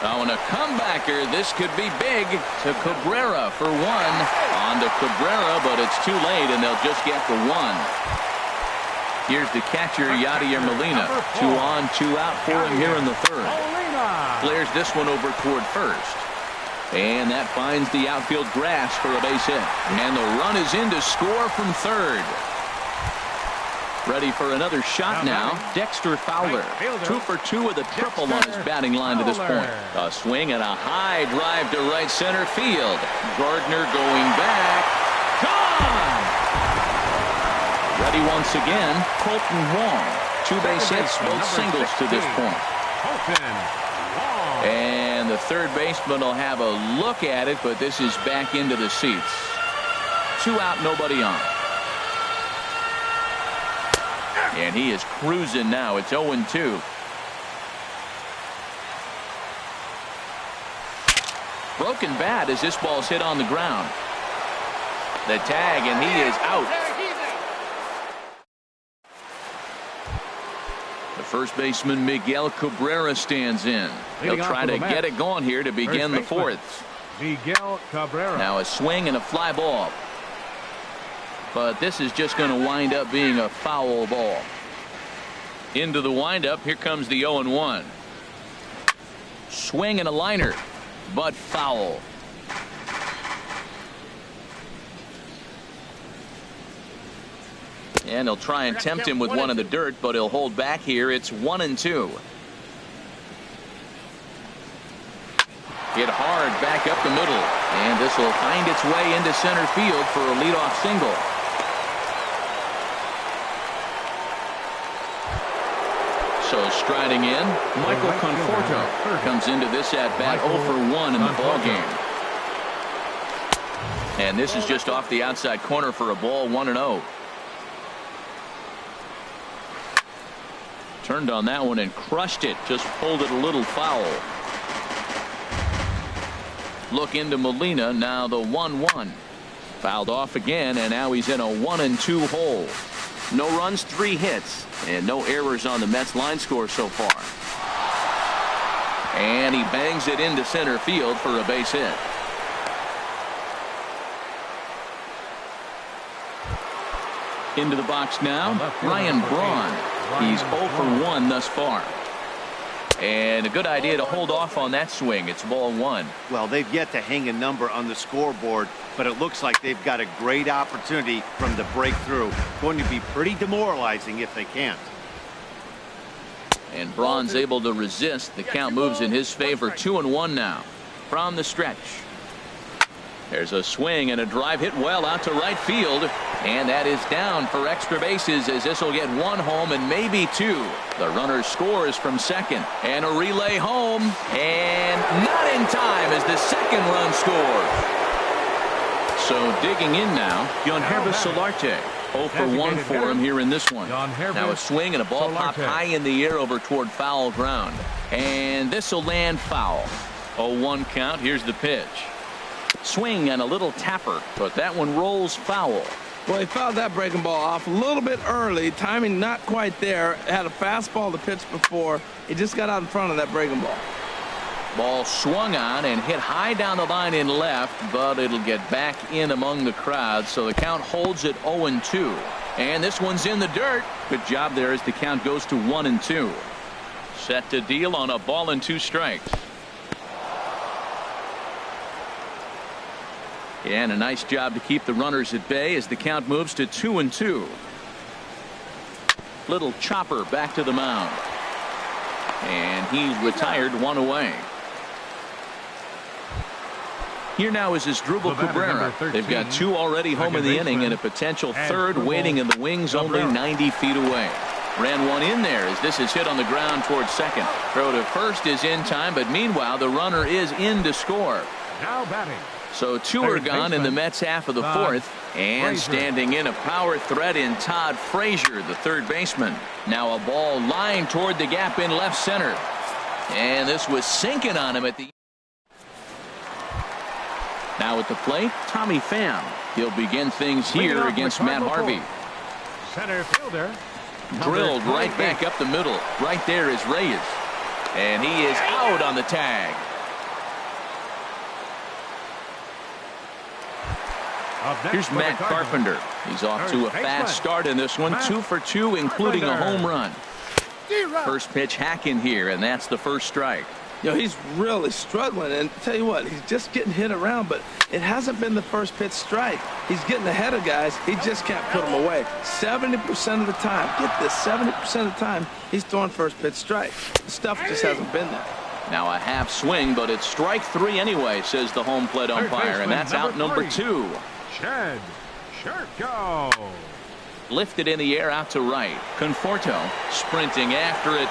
Oh, and a comebacker. This could be big to Cabrera for 1. On to Cabrera, but it's too late, and they'll just get the 1. Here's the catcher, Yadier Molina. 2 on, 2 out for him here in the 3rd. Flares this one over toward first. And that finds the outfield grass for a base hit. And the run is in to score from 3rd. Ready for another shot now. Dexter Fowler. 2 for 2 with a triple on his batting line to this point. A swing and a high drive to right center field. Gardner going back. Gone! Ready once again, Colton Wong. 2 base hits, both singles to this point. And the 3rd baseman will have a look at it, but this is back into the seats. 2 out, nobody on. And he is cruising now. It's 0-2. Broken bat as this ball's hit on the ground. The tag, and he is out. The first baseman, Miguel Cabrera, stands in. They'll try to get it going here to begin the 4th. Miguel Cabrera. Now a swing and a fly ball. But this is just going to wind up being a foul ball. Into the windup. Here comes the 0-1. Swing and a liner, but foul. And he'll try and tempt him with one in the dirt, but he'll hold back here. It's 1-2. Hit hard back up the middle. And this will find its way into center field for a leadoff single. So striding in, Michael Conforto comes into this at-bat 0 for 1 in the ballgame. And this is just off the outside corner for a ball, 1-0. Turned on that one and crushed it. Just pulled it a little foul. Look into Molina. Now the 1-1. Fouled off again, and now he's in a 1-2 hole. No runs, 3 hits, and no errors on the Mets line score so far. And he bangs it into center field for a base hit. Into the box now, Ryan Braun. He's 0 for 1 thus far. And a good idea to hold off on that swing. It's ball 1. Well, they've yet to hang a number on the scoreboard, but it looks like they've got a great opportunity from the breakthrough. Going to be pretty demoralizing if they can't. And Braun's able to resist. The count moves in his favor. 2-1 now from the stretch. There's a swing and a drive hit well out to right field. And that is down for extra bases as this will get 1 home and maybe 2. The runner scores from second. And a relay home. And not in time as the second run scores. So digging in now, Yonhervis Solarte. 0 for 1 for him here in this one. Now a swing and a ball popped high in the air over toward foul ground. And this will land foul. 0-1 count. Here's the pitch. Swing and a little tapper, but that one rolls foul. Well, he fouled that breaking ball off a little bit early. Timing not quite there. Had a fastball to pitch before. He just got out in front of that breaking ball. Ball swung on and hit high down the line in left, but it'll get back in among the crowd, so the count holds at 0-2. And this one's in the dirt. Good job there as the count goes to 1-2. Set to deal on a ball and 2 strikes. And a nice job to keep the runners at bay as the count moves to 2-2. Little chopper back to the mound. And he's retired 1 away. Here now is Asdrubal Cabrera. They've got 2 already home in the inning and a potential 3rd waiting in the wings only 90 feet away. Ran 1 in there as this is hit on the ground towards second. Throw to first is in time, but meanwhile the runner is in to score. Now batting. So 2 are gone in the Mets half of the 4th. And standing in a power threat in Todd Frazier, the 3rd baseman. Now a ball lined toward the gap in left center. And this was sinking on him at the. Now at the plate, Tommy Pham. He'll begin things here against Matt Harvey. Center fielder. Drilled right back up the middle. Right there is Reyes. And he is out on the tag. Here's Matt Carpenter. He's off to a fast start in this one. 2 for 2, including a home run. First pitch hacking here, and that's the first strike. You know, he's really struggling, and tell you what, he's just getting hit around, but it hasn't been the first pitch strike. He's getting ahead of guys. He just can't put them away. 70% of the time, get this, 70% of the time, he's throwing first pitch strike. The stuff just hasn't been there. Now a half swing, but it's strike 3 anyway, says the home plate umpire, and that's out number 2. Shed Sherko. Lifted in the air out to right. Conforto sprinting after it.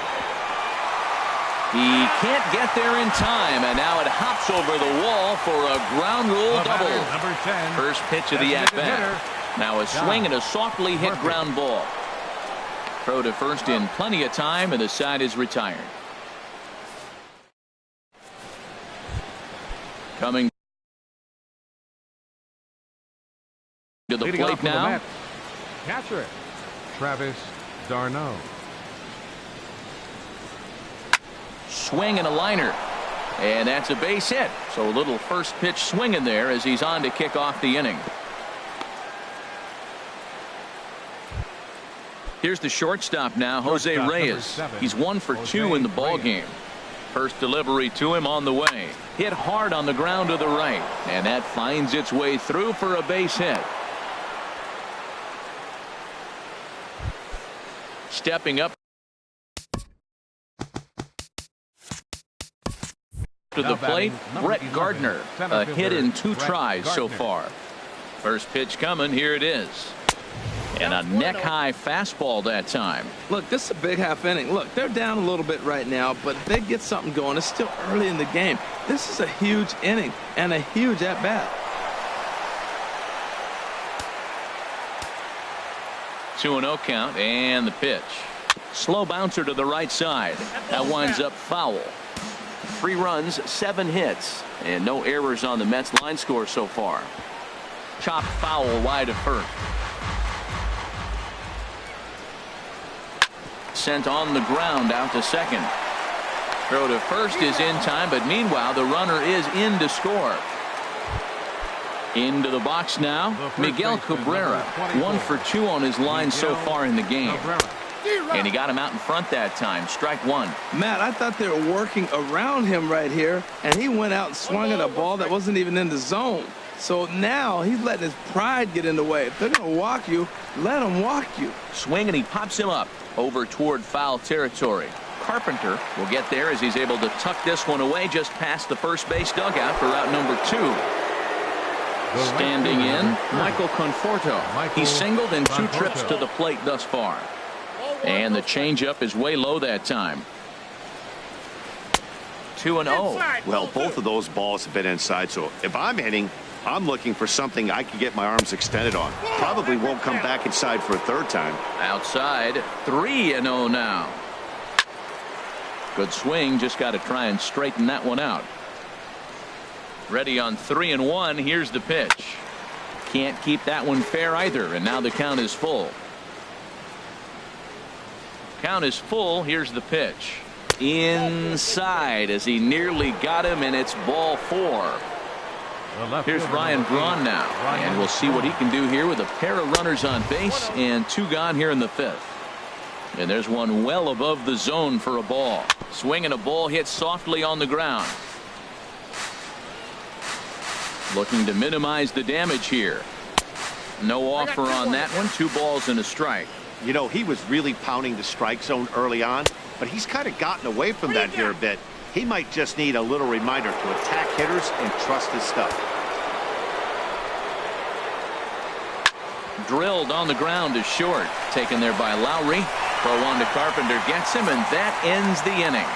He can't get there in time, and now it hops over the wall for a ground rule double. Number 10. First pitch of the at-bat. Now a swing and a softly hit ground ball. Throw to first in plenty of time, and the side is retired. Coming to the plate now. Catcher it. Travis d'Arnaud. Swing and a liner. And that's a base hit. So a little first pitch swing in there as he's on to kick off the inning. Here's the shortstop now, Jose Reyes. He's 1 for 2 in the ball game. First delivery to him on the way. Hit hard on the ground to the right. And that finds its way through for a base hit. Stepping up to the plate, Brett Gardner. A hit in 2 tries so far. First pitch coming. Here it is. And a neck-high fastball that time. Look, this is a big half inning. Look, they're down a little bit right now, but if they get something going, it's still early in the game. This is a huge inning and a huge at-bat. 2-0 count, and the pitch. Slow bouncer to the right side. That winds up foul. 3 runs, 7 hits, and no errors on the Mets line score so far. Chopped foul wide of first. Sent on the ground out to second. Throw to first is in time, but meanwhile the runner is in to score. Into the box now, Miguel Cabrera, 1 for 2 on his line so far in the game. And he got him out in front that time. Strike one. Matt, I thought they were working around him right here, and he went out and swung at a ball that wasn't even in the zone. So now he's letting his pride get in the way. If they're going to walk you, let them walk you. Swing, and he pops him up over toward foul territory. Carpenter will get there as he's able to tuck this one away just past the first base dugout for out number 2. Standing in, Michael Conforto. He's singled in 2 trips to the plate thus far. And the changeup is way low that time. 2-0. Well, both of those balls have been inside, so if I'm hitting, I'm looking for something I can get my arms extended on. Probably won't come back inside for a third time. Outside, 3-0 now. Good swing, just got to try and straighten that one out. Ready on 3-1. Here's the pitch. Can't keep that one fair either, and now the count is full. Count is full. Here's the pitch. Inside as he nearly got him, and it's ball 4. Here's Ryan Braun now, and we'll see what he can do here with a pair of runners on base and 2 gone here in the 5th. And there's one well above the zone for a ball. Swing and a ball hit softly on the ground. Looking to minimize the damage here. No offer on that one. 2 balls and a strike. You know, he was really pounding the strike zone early on, but he's kind of gotten away from that here a bit. He might just need a little reminder to attack hitters and trust his stuff. Drilled on the ground is short. Taken there by Lowry. Throw on to Carpenter gets him, and that ends the inning.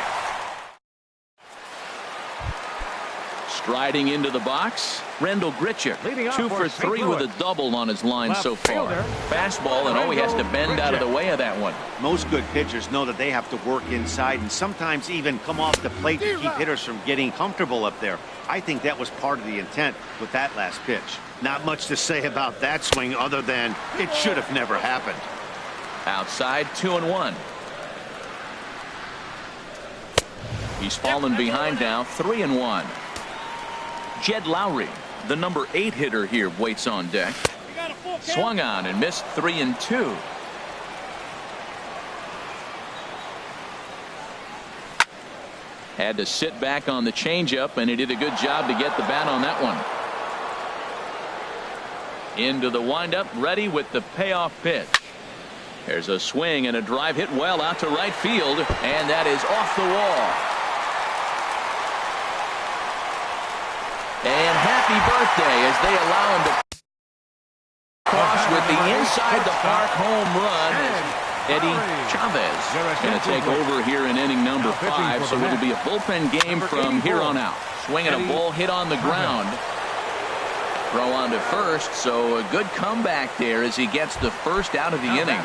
Striding into the box, Rendell Grichuk, 2 for 3 with a double on his line so far. Fastball, and oh, he has to bend out of the way of that one. Most good pitchers know that they have to work inside and sometimes even come off the plate to keep hitters from getting comfortable up there. I think that was part of the intent with that last pitch. Not much to say about that swing other than it should have never happened. Outside, 2-1. He's fallen behind now, 3-1. Jed Lowry, the number 8 hitter here, waits on deck. Swung on and missed 3-2. Had to sit back on the changeup, and he did a good job to get the bat on that one. Into the windup, ready with the payoff pitch. There's a swing and a drive hit well out to right field, and that is off the wall. And happy birthday as they allow him to cross with the inside the park home run. Eddie Chavez going to take over here in inning number 5, so it'll be a bullpen game from here on out. Swinging a ball hit on the ground. Throw on to first, so a good comeback there as he gets the first out of the inning.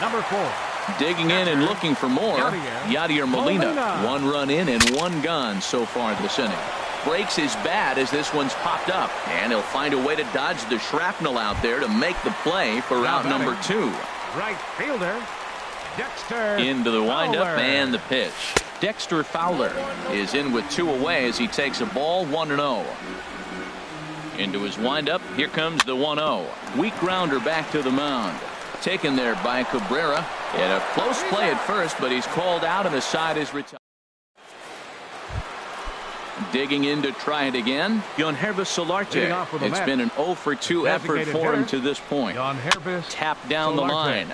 Number 4. Digging in and looking for more, Yadier Molina. 1 run in and 1 gone so far this inning. Breaks his bat as this one's popped up, and he'll find a way to dodge the shrapnel out there to make the play for out number 2. Right fielder, Dexter into the windup Fowler. And the pitch. Dexter Fowler is in with 2 away as he takes a ball, 1-0. Into his windup, here comes the 1-0. Weak grounder back to the mound. Taken there by Cabrera. And a close play at first, but he's called out and the side is retired. Digging in to try it again, Yonhervis Solarte. It's been an 0 for 2 effort for him to this point. Tapped down the line.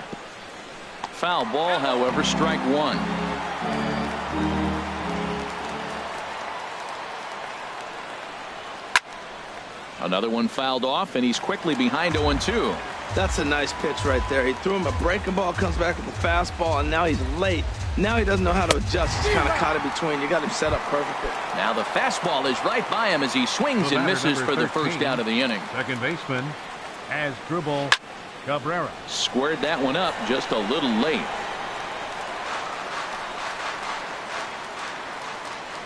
Foul ball, however, strike 1. Another one fouled off, and he's quickly behind 0-2. That's a nice pitch right there. He threw him a breaking ball, comes back with the fastball, and now he's late. Now he doesn't know how to adjust. He's kind of caught in between. You got him set up perfectly. Now the fastball is right by him as he swings and misses for the first out of the inning. Second baseman, Asdrubal Cabrera. Squared that one up just a little late.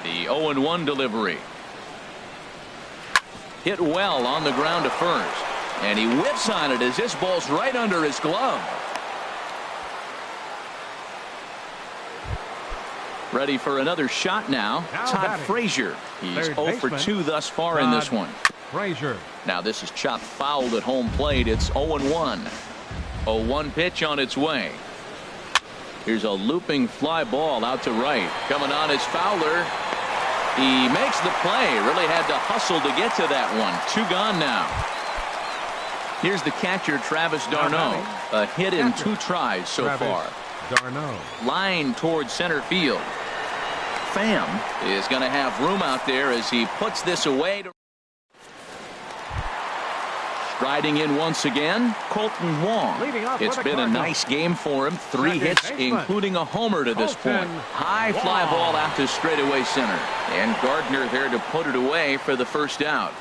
The 0-1 delivery. Hit well on the ground to first. And he whips on it as this ball's right under his glove. Ready for another shot now. Todd Frazier. He's 0 for 2 thus far in this one. Frazier. Now this is chopped fouled at home plate. It's 0-1. 0-1 pitch on its way. Here's a looping fly ball out to right. Coming on is Fowler. He makes the play. Really had to hustle to get to that one. 2 gone now. Here's the catcher, Travis d'Arnaud. A hit in 2 tries so far. d'Arnaud. Line towards center field. Pham is going to have room out there as he puts this away. Striding in once again, Colton Wong. It's been a nice game for him. 3 hits, including a homer to this point. High fly ball out to straightaway center. And Gardner there to put it away for the first out.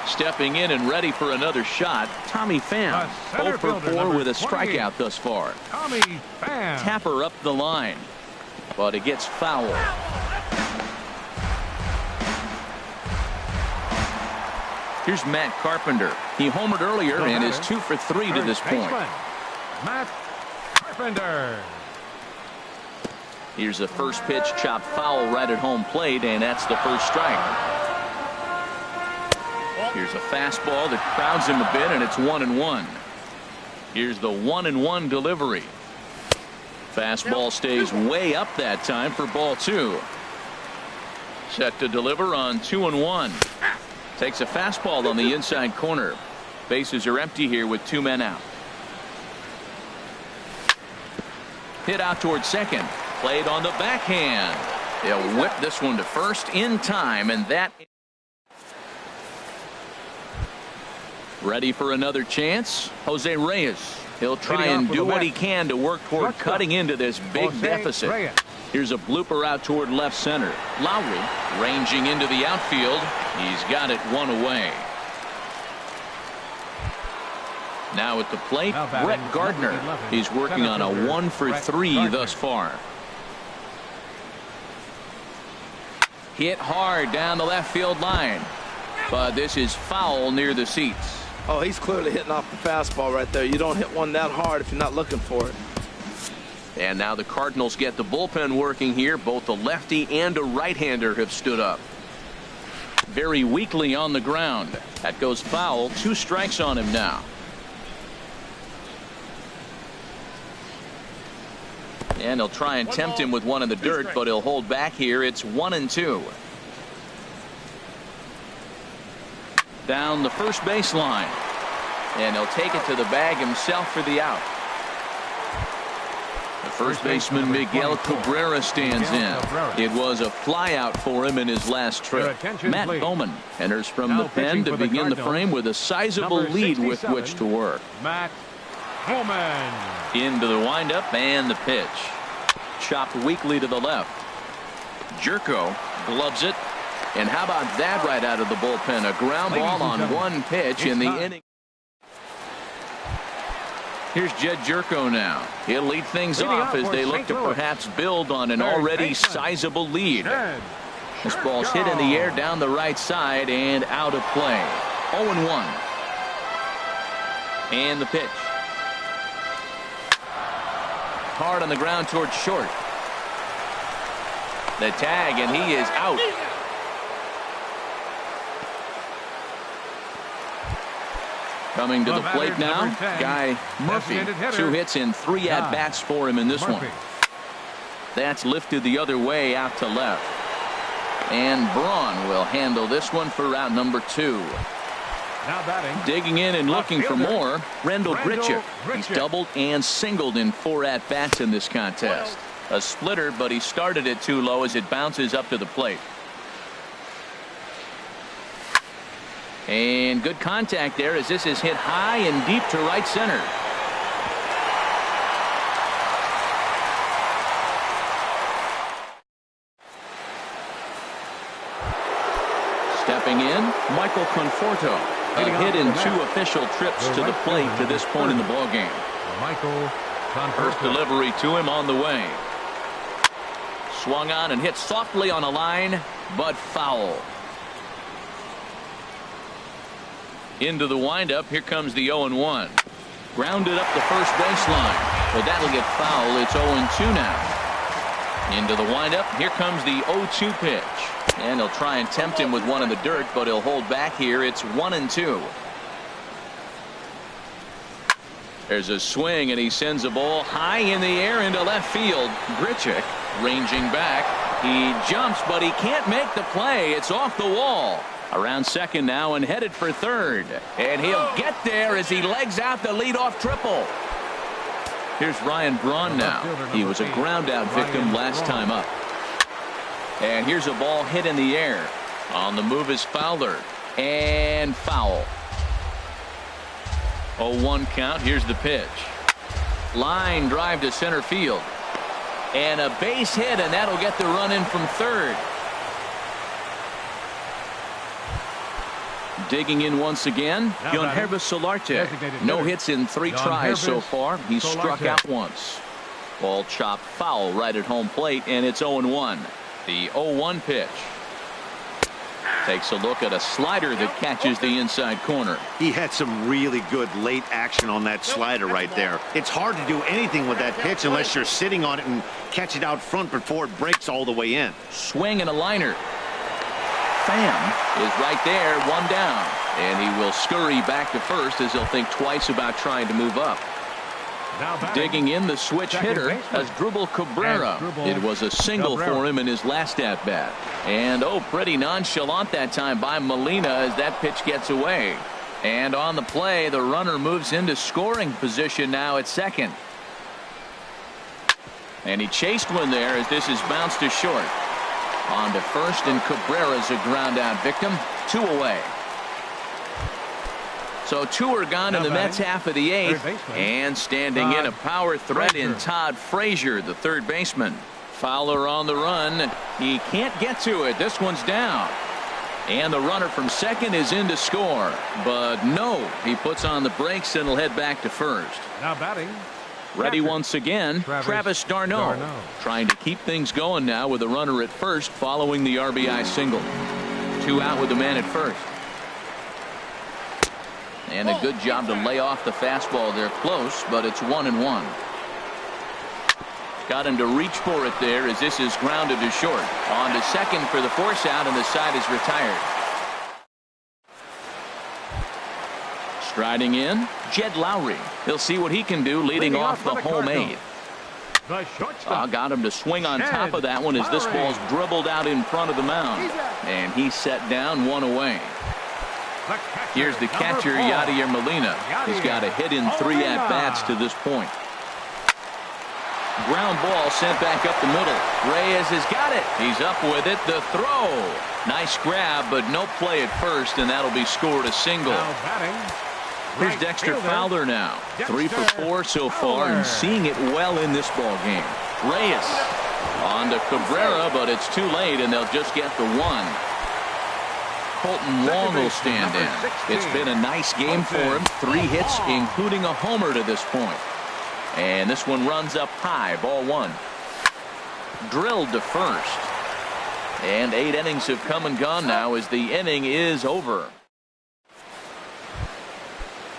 Stepping in and ready for another shot, Tommy Pham. 0 for 4 with a strikeout thus far. Tommy Pham. Tapper up the line, but it gets foul. Here's Matt Carpenter. He homered earlier and is 2 for 3 to this point. Matt Carpenter. Here's the first pitch, chopped foul right at home plate, and that's the first strike. Here's a fastball that crowds him a bit, and it's 1-1. Here's the 1-1 delivery. Fastball stays way up that time for ball 2. Set to deliver on 2-1. Takes a fastball on the inside corner. Bases are empty here with 2 men out. Hit out towards second. Played on the backhand. They'll whip this one to first in time, and that. Ready for another chance. Jose Reyes. He'll try and do what he can to work toward cutting into this big deficit. Here's a blooper out toward left center. Lowry ranging into the outfield. He's got it 1 away. Now at the plate, Brett Gardner. He's working on a 1 for 3 thus far. Hit hard down the left field line, but this is foul near the seats. Oh, he's clearly hitting off the fastball right there. You don't hit one that hard if you're not looking for it. And now the Cardinals get the bullpen working here. Both a lefty and a right-hander have stood up. Very weakly on the ground. That goes foul. 2 strikes on him now. And he'll try and tempt him with one in the dirt, but he'll hold back here. It's 1-2. Down the first baseline. And he'll take it to the bag himself for the out. The first baseman Miguel Cabrera stands in. It was a flyout for him in his last trip. Matt Bowman enters from the pen to begin the frame with a sizable lead with which to work. Matt Bowman. Into the windup and the pitch. Chopped weakly to the left. Jerko gloves it. And how about that right out of the bullpen? A ground ball on 1 pitch in the inning. Here's Jed Jerko now. He'll lead things off as they look to perhaps build on an already sizable lead. This ball's hit in the air down the right side and out of play. 0-1. And the pitch. Hard on the ground towards short. The tag, and he is out. Coming to the plate now, Guy Murphy. 2 hits and 3 at-bats for him in this one. That's lifted the other way out to left. And Braun will handle this one for route number 2. Now batting. Digging in and looking for more, Rendell Grichuk. He's doubled and singled in 4 at-bats in this contest. A splitter, but he started it too low as it bounces up to the plate. And good contact there as this is hit high and deep to right center. Stepping in, Michael Conforto. A hit in 2 official trips to the plate to this point in the ballgame. Michael Conforto. First delivery to him on the way. Swung on and hit softly on a line, but foul. Into the windup. Here comes the 0-1. Grounded up the first baseline, but that'll get foul. It's 0-2 now. Into the windup. Here comes the 0-2 pitch. And he'll try and tempt him with one in the dirt, but he'll hold back here. It's 1-2. There's a swing, and he sends a ball high in the air into left field. Grichuk ranging back. He jumps, but he can't make the play. It's off the wall. Around second now and headed for third. And he'll get there as he legs out the leadoff triple. Here's Ryan Braun now. He was a ground out victim last time up. And here's a ball hit in the air. On the move is Fowler. And foul. 0-1 count. Here's the pitch. Line drive to center field. And a base hit, and that'll get the run in from third. Digging in once again, Guilherme Solarte. No hits in 3 tries so far. He's struck out once. Ball chopped foul right at home plate, and it's 0-1. The 0-1 pitch. Takes a look at a slider that catches the inside corner. He had some really good late action on that slider right there. It's hard to do anything with that pitch unless you're sitting on it and catch it out front before it breaks all the way in. Swing and a liner. Pham is right there, 1 down. And he will scurry back to first as he'll think twice about trying to move up. Digging in, the switch hitter as Asdrubal Cabrera. It was a single for him in his last at bat. And pretty nonchalant that time by Molina as that pitch gets away. And on the play, the runner moves into scoring position now at second. And he chased one there as this is bounced to short. On to first, and Cabrera's a ground out victim. 2 away. So 2 are gone in the Mets half of the 8th. And standing in a power threat in Todd Frazier, the third baseman. Fowler on the run. He can't get to it. This one's down. And the runner from second is in to score. But no, he puts on the brakes and will head back to first. Now batting. Ready once again, Travis d'Arnaud. Trying to keep things going now with a runner at first following the RBI single. 2 out with the man at first. And a good job to lay off the fastball there close, but it's 1-1. Got him to reach for it there as this is grounded to short. On to second for the force out, and the side is retired. Striding in, Jed Lowry. He'll see what he can do leading off the home 8th. Got him to swing on top of that one as this ball's dribbled out in front of the mound. And he's set down, 1 away. Here's the catcher, Yadier Molina. He's got a hit in 3 at-bats to this point. Ground ball sent back up the middle. Reyes has got it. He's up with it. The throw. Nice grab, but no play at first, and that'll be scored a single. Here's Dexter Fowler now. 3 for 4 so far, and seeing it well in this ball game. Reyes on to Cabrera, but it's too late, and they'll just get the 1. Colton Long will stand in. It's been a nice game for him. 3 hits, including a homer to this point. And this one runs up high, ball 1. Drilled to first. And 8 innings have come and gone now as the inning is over.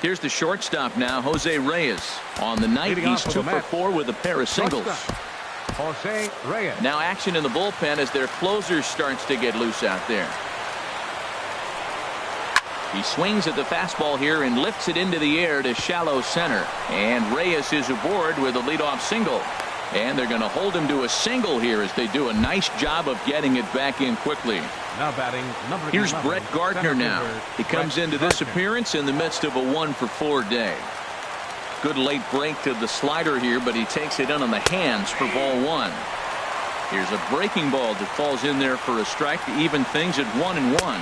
Here's the shortstop now, Jose Reyes. On the night, he's 2 for 4 with a pair of singles. Jose Reyes. Now action in the bullpen as their closer starts to get loose out there. He swings at the fastball here and lifts it into the air to shallow center. And Reyes is aboard with a leadoff single. And they're going to hold him to a single here as they do a nice job of getting it back in quickly. Now batting, here's Brett Gardner now. He comes into this appearance in the midst of a 1 for 4 day. Good late break to the slider here, but he takes it in on the hands for ball 1. Here's a breaking ball that falls in there for a strike to even things at 1-1.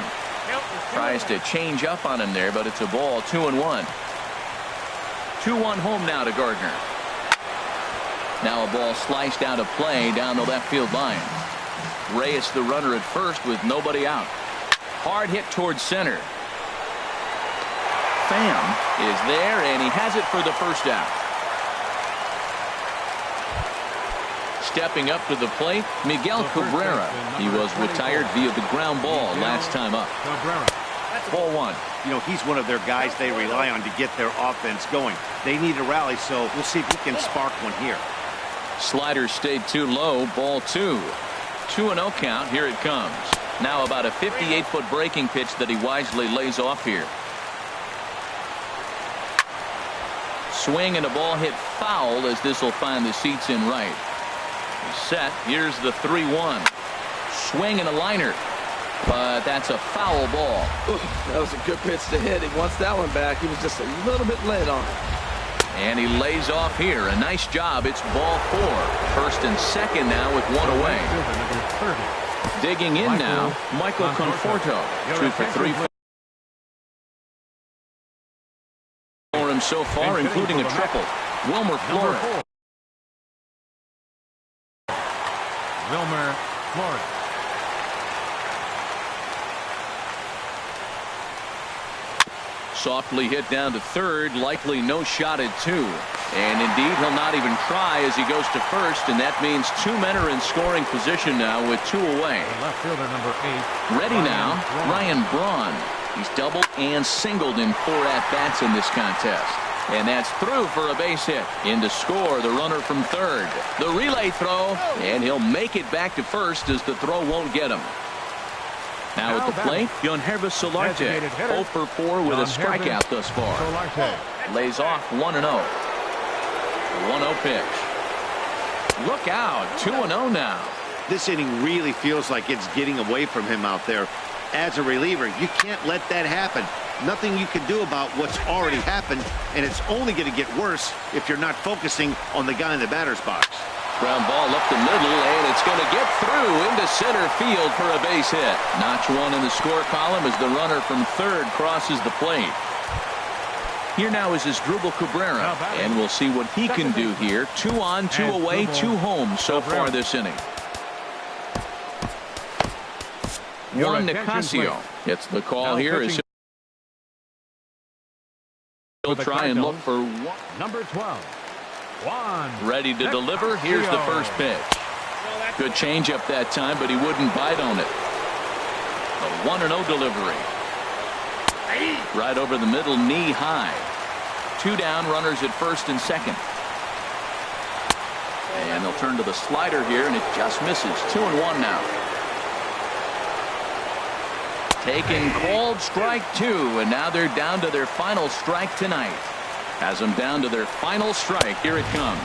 Tries to change up on him there, but it's a ball, 2-1. 2-1 home now to Gardner. Now a ball sliced out of play down the left field line. Reyes the runner at first with nobody out. Hard hit towards center. Pham is there, and he has it for the first out. Stepping up to the plate, Miguel Cabrera. He was retired via the ground ball last time up. Ball one. You know, he's one of their guys they rely on to get their offense going. They need a rally, so we'll see if he can spark one here. Slider stayed too low. Ball two. 2-0 count. Here it comes. Now about a 58-foot breaking pitch that he wisely lays off here. Swing and a ball hit foul as this will find the seats in right. Set. Here's the 3-1. Swing and a liner. But that's a foul ball. Ooh, that was a good pitch to hit. He wants that one back. He was just a little bit late on it. And he lays off here. A nice job. It's ball four. First and second now with one away. Digging in now, Michael Conforto. 2 for 3 for him so far, including a triple. Wilmer Flores. Wilmer Flores. Softly hit down to third, likely no shot at two. And indeed, he'll not even try as he goes to first, and that means two men are in scoring position now with two away. Left fielder number 8. Ready now, Ryan Braun. He's doubled and singled in 4 at-bats in this contest. And that's through for a base hit. In to score, the runner from third. The relay throw, and he'll make it back to first as the throw won't get him. Now at the plate, Yonhervis Solarte, 0 for 4 with a strikeout thus far. Lays off 1-0. 1-0 pitch. Look out, 2-0 now. This inning really feels like it's getting away from him out there. As a reliever, you can't let that happen. Nothing you can do about what's already happened, and it's only going to get worse if you're not focusing on the guy in the batter's box. Ground ball up the middle, and it's going to get through into center field for a base hit. Notch one in the score column as the runner from third crosses the plate. Here now is Asdrubal Cabrera, and we'll see what he can do here. 2 on, 2 away, 2 home so far this inning. Juan Nicasio gets the call here as he'll try and look for number 12. Ready to deliver. Here's the first pitch. Good changeup that time, but he wouldn't bite on it. A 1-0 delivery. Right over the middle, knee high. 2 down, runners at first and second. And they'll turn to the slider here, and it just misses. 2-1 now. Taken, called strike 2, and now they're down to their final strike tonight. Has them down to their final strike. Here it comes.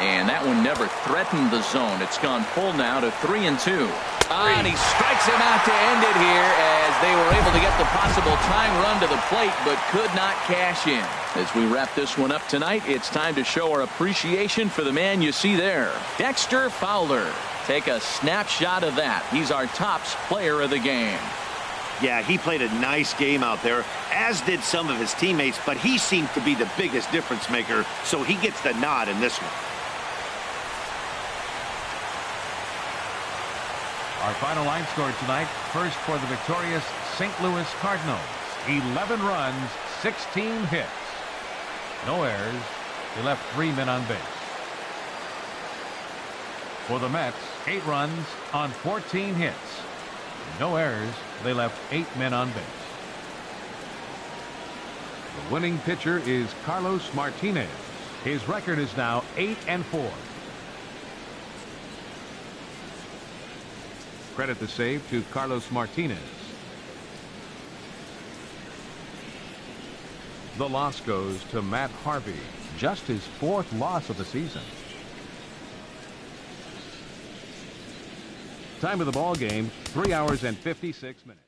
And that one never threatened the zone. It's gone full now to 3-2. And he strikes him out to end it here as they were able to get the possible tying run to the plate but could not cash in. As we wrap this one up tonight, it's time to show our appreciation for the man you see there, Dexter Fowler. Take a snapshot of that. He's our tops player of the game. Yeah, he played a nice game out there, as did some of his teammates, but he seemed to be the biggest difference maker, so he gets the nod in this one. Our final line score tonight, first for the victorious St. Louis Cardinals. 11 runs, 16 hits. No errors. They left 3 men on base. For the Mets, 8 runs on 14 hits. No errors. They left 8 men on base. The winning pitcher is Carlos Martinez. His record is now 8-4. Credit the save to Carlos Martinez. The loss goes to Matt Harvey. Just his 4th loss of the season. Time of the ball game, 3 hours and 56 minutes.